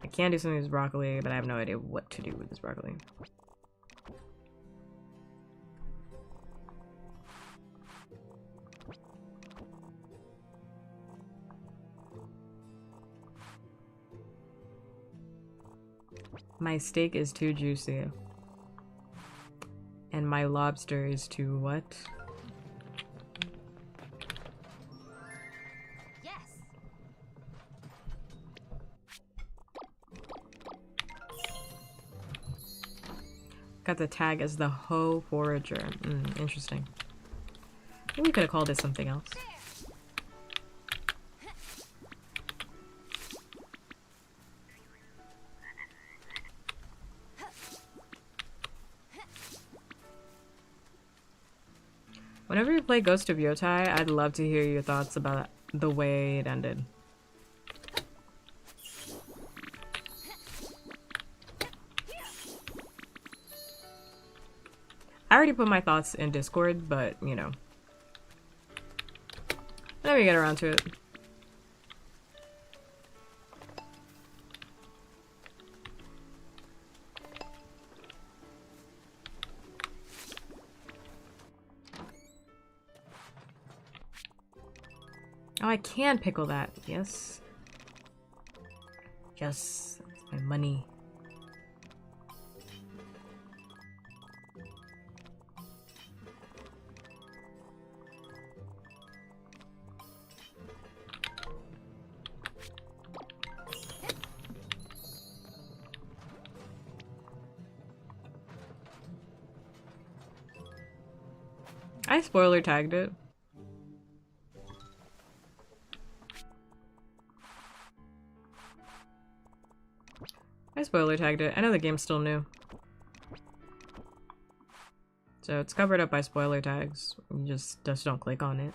I can do something with this broccoli, but I have no idea what to do with this broccoli. My steak is too juicy. And my lobster is too what? Yes. Got the tag as the hoe forager. Interesting. Maybe we could have called it something else. Whenever you play Ghost of Yotai, I'd love to hear your thoughts about the way it ended. I already put my thoughts in Discord, but, you know. Whenever you get around to it. Oh, I can pickle that. Yes. Yes. That's my money. I spoiler tagged it. I spoiler tagged it. I know the game's still new. So it's covered up by spoiler tags. You just don't click on it.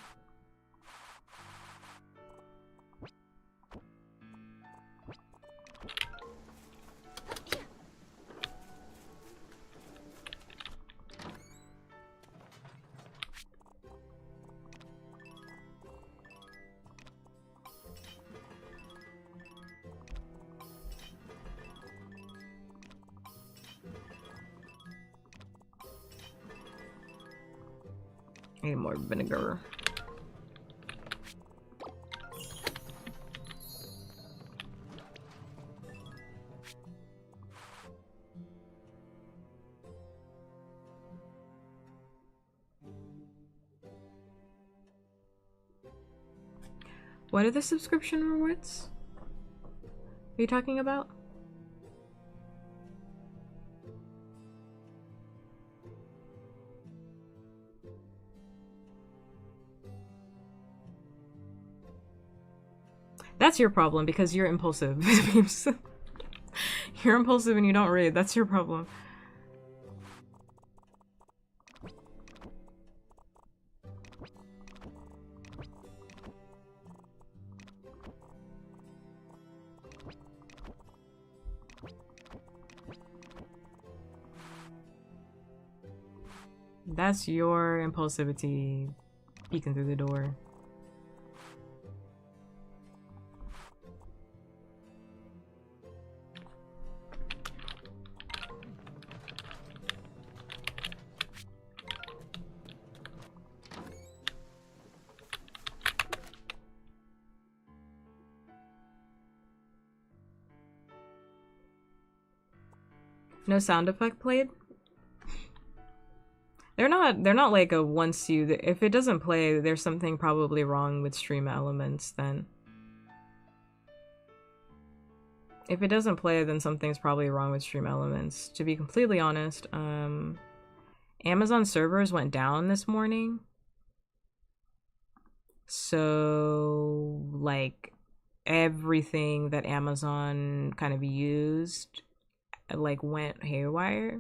I need more vinegar. What are the subscription rewards? Are you talking about? That's your problem because you're impulsive. You're impulsive and you don't read. That's your problem. That's your impulsivity peeking through the door. No sound effect played? They're not like a once you, if it doesn't play, there's something probably wrong with stream elements then. If it doesn't play, then something's probably wrong with stream elements. To be completely honest, Amazon servers went down this morning. So, like, everything that Amazon kind of used, like, went haywire.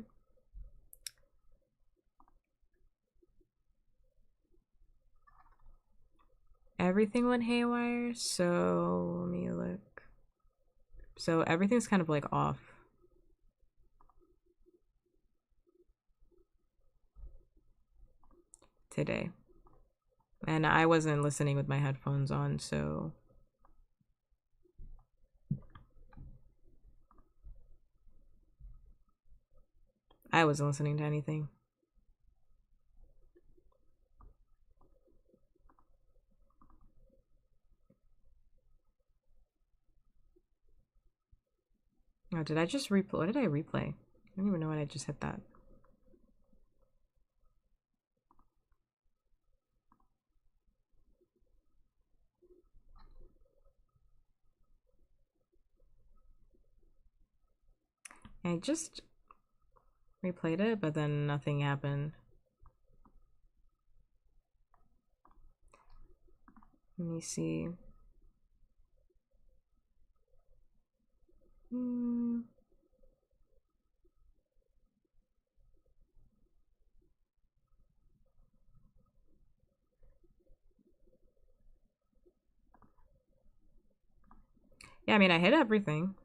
Everything went haywire, so let me look. So everything's kind of like off. Today. And I wasn't listening with my headphones on, so I wasn't listening to anything. Oh, did I just replay? What did I replay? I don't even know when I just hit that. I just replayed it, but then nothing happened. Let me see. Yeah, I mean, I hit everything.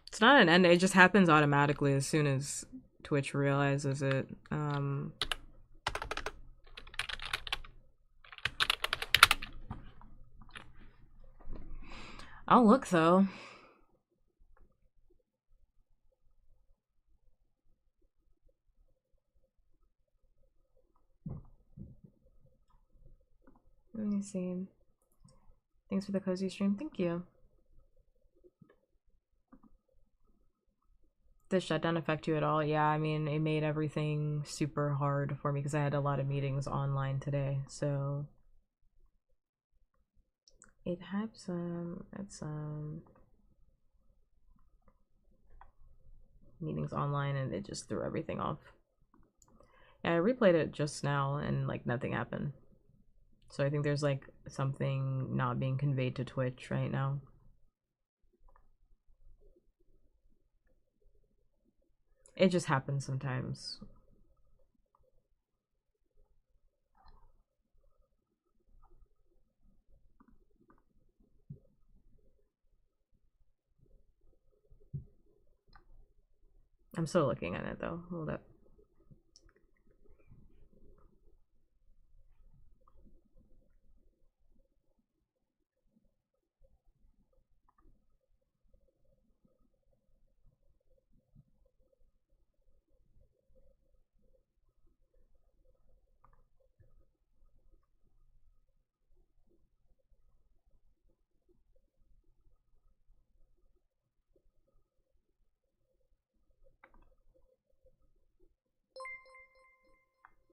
It's not an end, it just happens automatically as soon as Twitch realizes it. I'll look though. Let me see. Thanks for the cozy stream. Thank you. Did shutdown affect you at all? Yeah, I mean, it made everything super hard for me because I had a lot of meetings online today. So it had some meetings online and it just threw everything off. Yeah, I replayed it just now and like nothing happened. So I think there's like something not being conveyed to Twitch right now. It just happens sometimes. I'm still looking at it though. Hold up.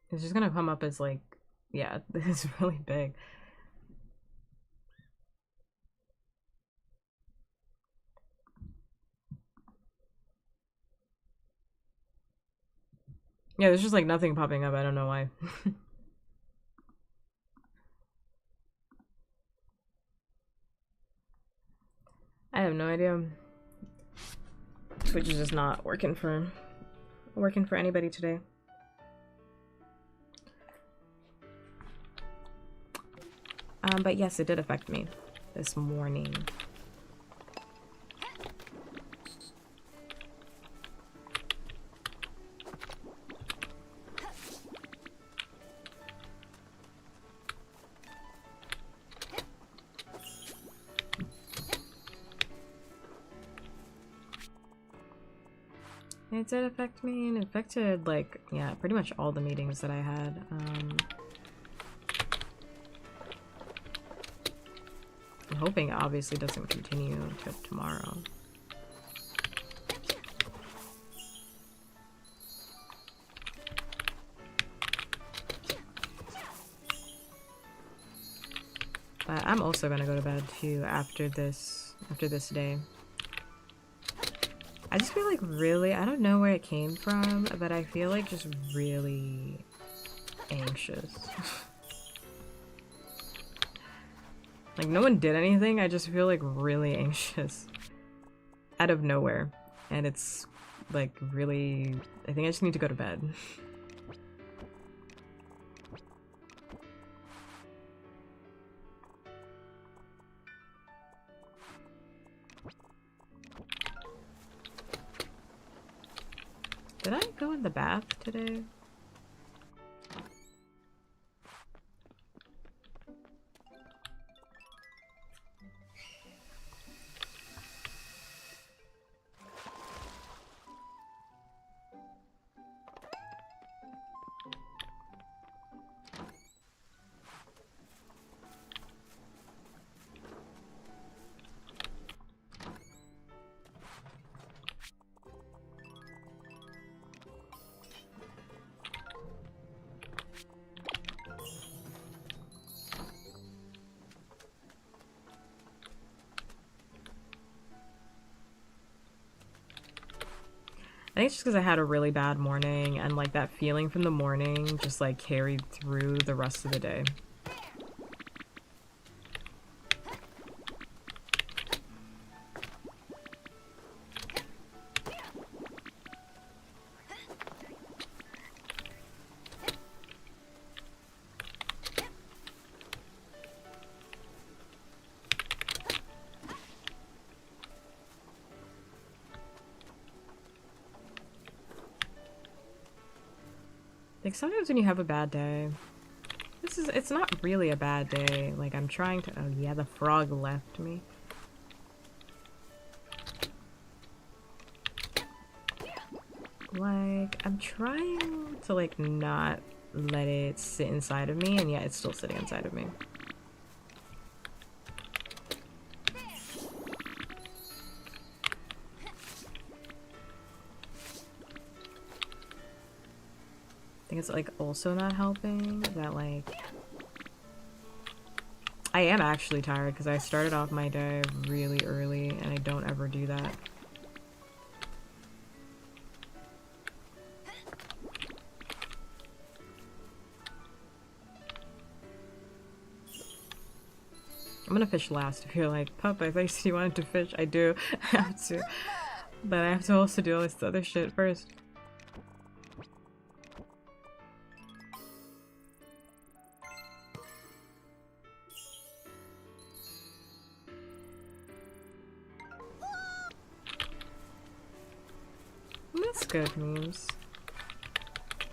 It's just gonna come up as like, yeah, this is really big. Yeah, there's just like nothing popping up. I don't know why. I have no idea. Twitch is just not working for anybody today. But yes, it did affect me this morning. It did affect me, and it affected, like, yeah, pretty much all the meetings that I had. I'm hoping it obviously doesn't continue to tomorrow. But I'm also gonna go to bed too after this day. I just feel like really, I don't know where it came from, but I feel like just really anxious. Like no one did anything, I just feel like really anxious. Out of nowhere. And it's like really, I think I just need to go to bed. Did I go in the bath today? I think it's just because I had a really bad morning and like that feeling from the morning just like carried through the rest of the day. Like sometimes when you have a bad day, it's not really a bad day. Like I'm trying to, oh yeah, the frog left me. Like I'm trying to like not let it sit inside of me, and yet it's still sitting inside of me. I think it's like also not helping that like I am actually tired because I started off my day really early and I don't ever do that. I'm gonna fish last if you're like, Pup, I thought you said you wanted to fish. I do. I have to. But I have to also do all this other shit first. That's good, memes.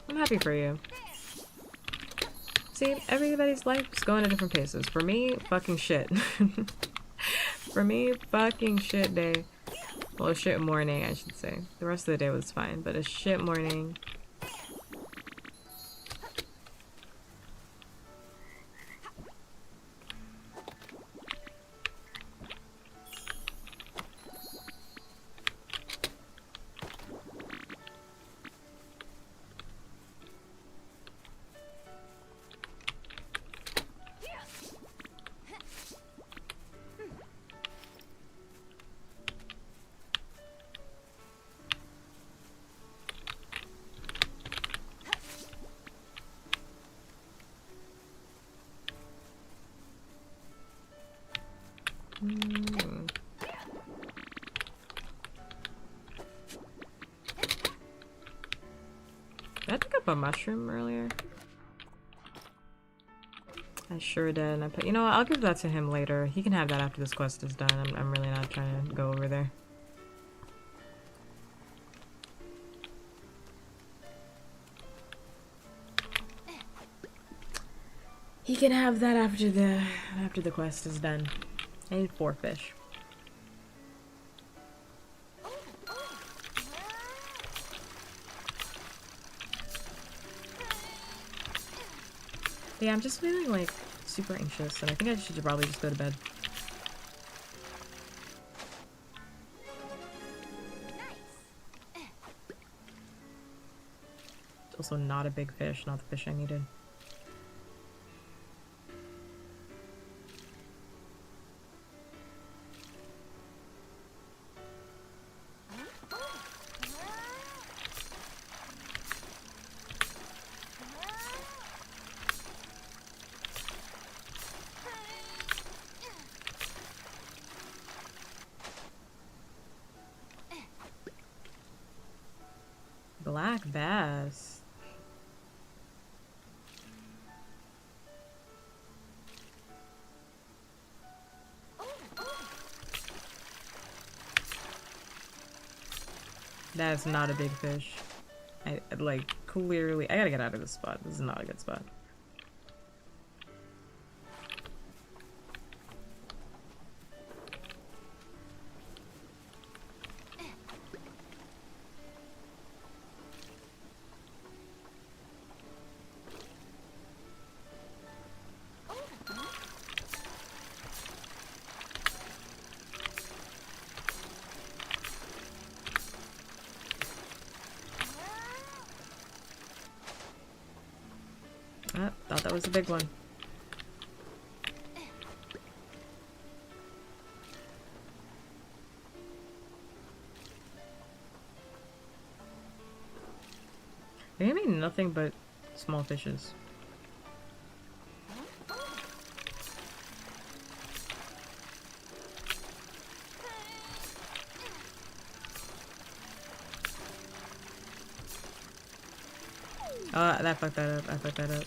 I'm happy for you. See, everybody's life is going at different paces. For me, fucking shit. For me, fucking shit day. Well, a shit morning, I should say. The rest of the day was fine, but a shit morning. Hmm. Did I pick up a mushroom earlier? I sure did. And I put, you know what? I'll give that to him later. He can have that after this quest is done. I'm really not trying to go over there. He can have that after the quest is done. I need 4 fish. But yeah, I'm just feeling like super anxious, and I think I should probably just go to bed. It's also not a big fish, not the fish I needed. Black bass. That's not a big fish. I like clearly I gotta get out of this spot. This is not a good spot. Ah, thought that was a big one. They gave me nothing but small fishes. That fucked that up. I fucked that up.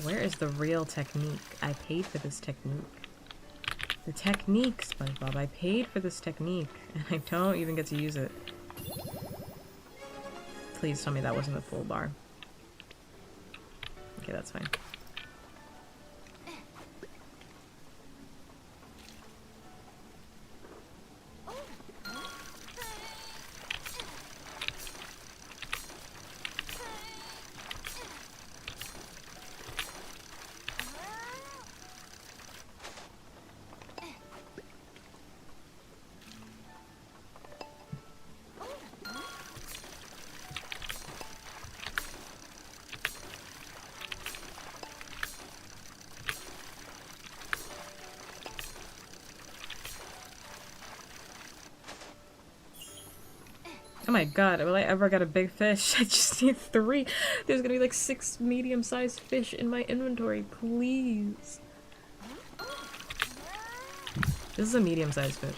Where is the real technique? I paid for this technique. The technique, SpongeBob. I paid for this technique, and I don't even get to use it. Please tell me that wasn't a full bar. Okay, that's fine. Oh my god, will I ever get a big fish? I just need 3. There's gonna be like 6 medium-sized fish in my inventory, please. This is a medium-sized fish.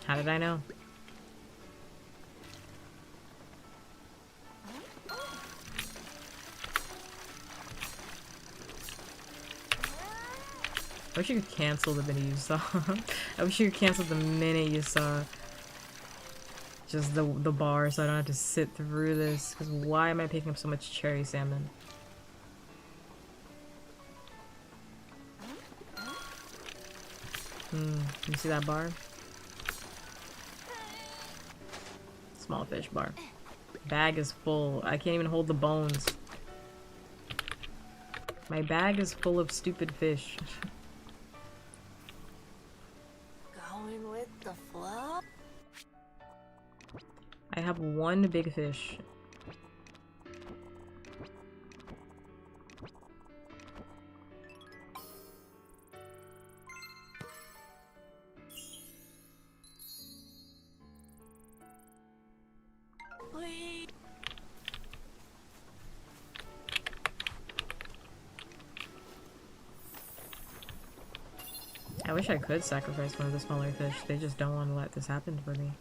How did I know? I wish you could cancel the minute you saw. I wish you could cancel the minute you saw just the bar so I don't have to sit through this. Because why am I picking up so much cherry salmon? You see that bar? Small fish bar. Bag is full. I can't even hold the bones. My bag is full of stupid fish. Going with the flow? I have 1 big fish. Please. I wish I could sacrifice one of the smaller fish. They just don't want to let this happen for me.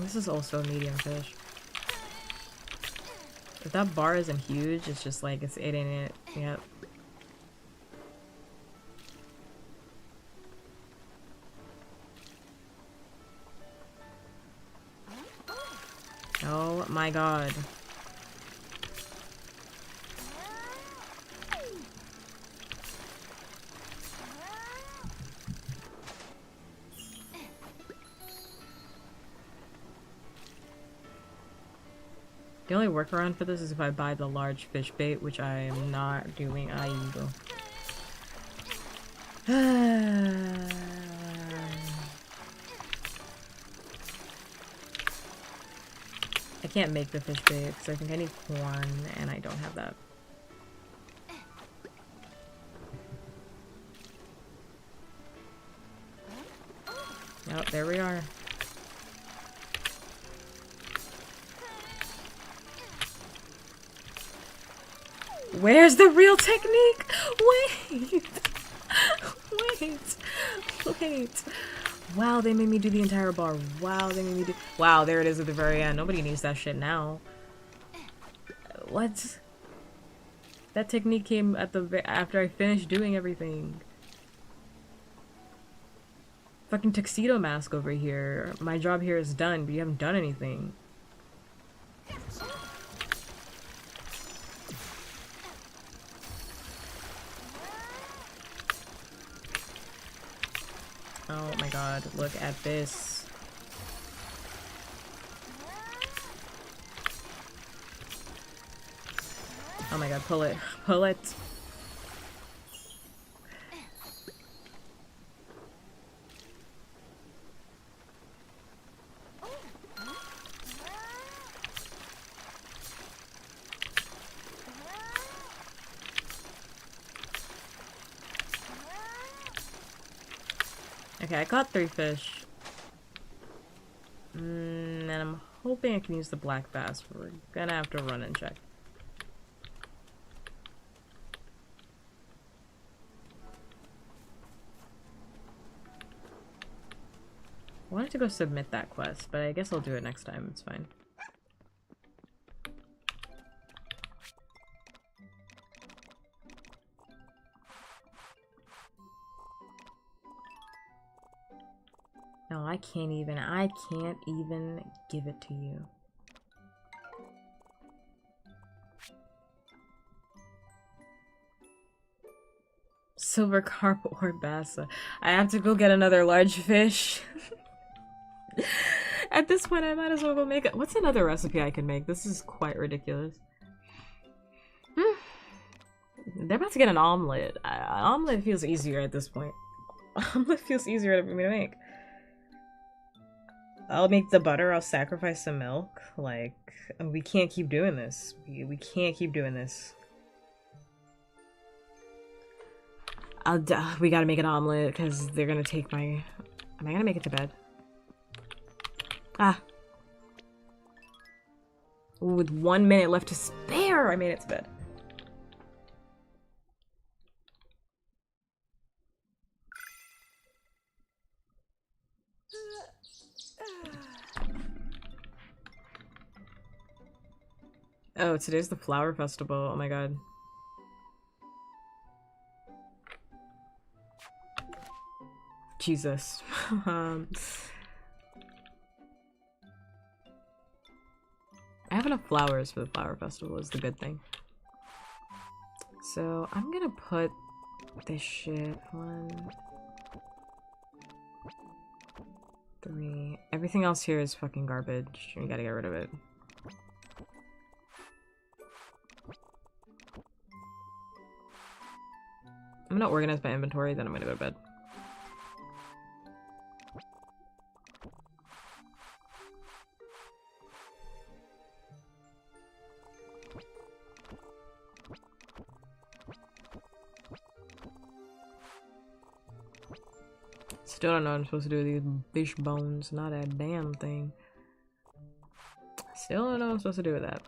This is also a medium fish. If that bar isn't huge, it's just like it ain't it. Yep. Oh my god. The only workaround for this is if I buy the large fish bait, which I am not doing either. I can't make the fish bait because I think I need corn and I don't have that. Oh, there we are. Where's the real technique? Wait! Wait! Wow, they made me do the entire bar. Wow, they made me do- Wow, there it is at the very end. Nobody needs that shit now. What? That technique came at the after I finished doing everything. Fucking tuxedo mask over here. My job here is done, but you haven't done anything. Oh my god, look at this. Oh my god, pull it. Pull it. Okay, I caught 3 fish. And I'm hoping I can use the black bass. We're gonna have to run and check. I wanted to go submit that quest, but I guess I'll do it next time. It's fine. No, I can't even give it to you. Silver carp or bass. I have to go get another large fish. At this point, I might as well go make it. What's another recipe I can make? This is quite ridiculous. They're about to get an omelet. Omelet feels easier at this point. Omelet feels easier for me to make. I'll make the butter, I'll sacrifice some milk. Like, we can't keep doing this. We can't keep doing this. We gotta make an omelet because they're gonna take my... Am I gonna make it to bed? Ah. Ooh, with 1 minute left to spare, I made it to bed. Oh, today's the flower festival. Oh my god. Jesus. I have enough flowers for the flower festival is the good thing. So I'm gonna put this shit 1, 3. Everything else here is fucking garbage. We gotta get rid of it. I'm gonna organize my inventory, then I'm gonna go to bed. Still don't know what I'm supposed to do with these fish bones. Not a damn thing. Still don't know what I'm supposed to do with that.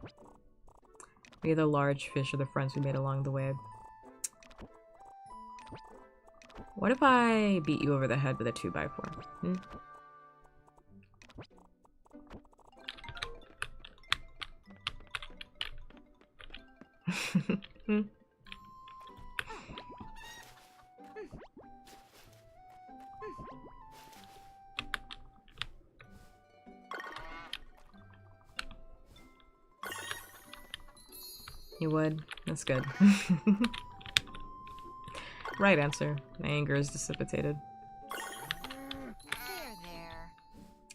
Maybe the large fish are the friends we made along the way. What if I beat you over the head with a 2x4? Hmm? Hmm? You would? That's good. Right answer. My anger is dissipated. There.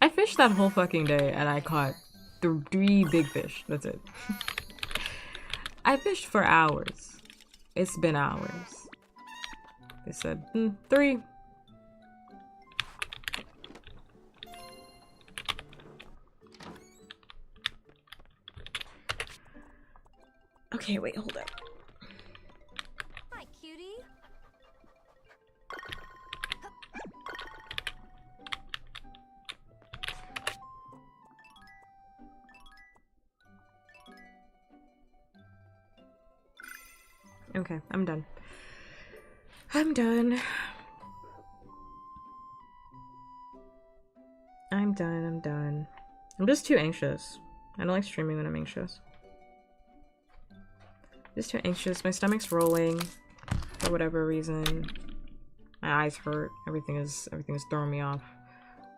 I fished that whole fucking day and I caught 3 big fish. That's it. I fished for hours. It's been hours. They said, 3. Okay, wait, hold up. Hi, cutie. Okay, I'm done. I'm done. I'm done. I'm just too anxious. I don't like streaming when I'm anxious. Just too anxious. My stomach's rolling for whatever reason. My eyes hurt. Everything is throwing me off.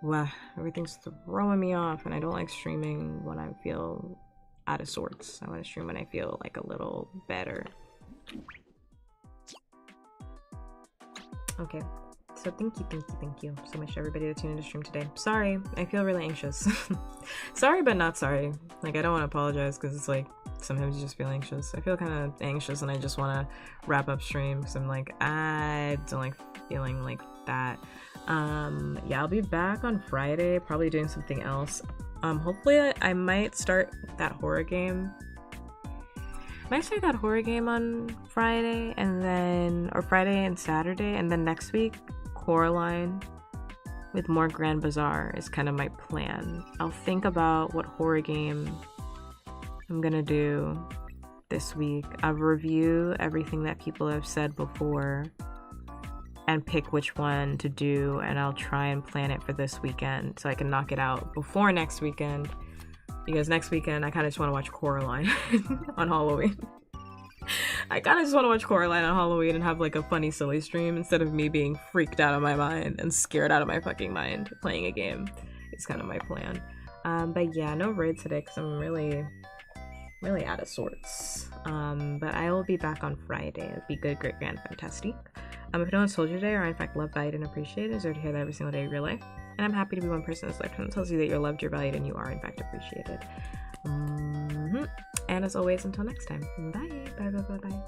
Wow, everything's throwing me off, and I don't like streaming when I feel out of sorts. I want to stream when I feel like a little better. Okay, so thank you so much to everybody that tuned into stream today. Sorry, I feel really anxious. Sorry, but not sorry. Like, I don't want to apologize because it's like sometimes you just feel anxious. I feel kind of anxious and I just want to wrap up stream because I'm like, I don't like feeling like that. Yeah, I'll be back on Friday, probably doing something else. Hopefully I might start that horror game. Might start that horror game on Friday and then, or Friday and Saturday, and then next week, Coraline with more Grand Bazaar is kind of my plan. I'll think about what horror game I'm gonna do this week. I'll review everything that people have said before and pick which one to do, and I'll try and plan it for this weekend so I can knock it out before next weekend. Because next weekend, I kind of just want to watch Coraline on Halloween. I kind of just want to watch Coraline on Halloween and have like a funny, silly stream instead of me being freaked out of my mind and scared out of my fucking mind playing a game. It's kind of my plan. But yeah, no raid today because I'm really out of sorts. But I will be back on Friday. It'll be good, great, grand, fantastic. If no one's told you today, or in fact loved, valued, and appreciated, deserve to hear that every single day of your life. And I'm happy to be one person in this lifetime that tells you that you're loved, you're valued, and you are in fact appreciated. And as always, until next time, bye. Bye.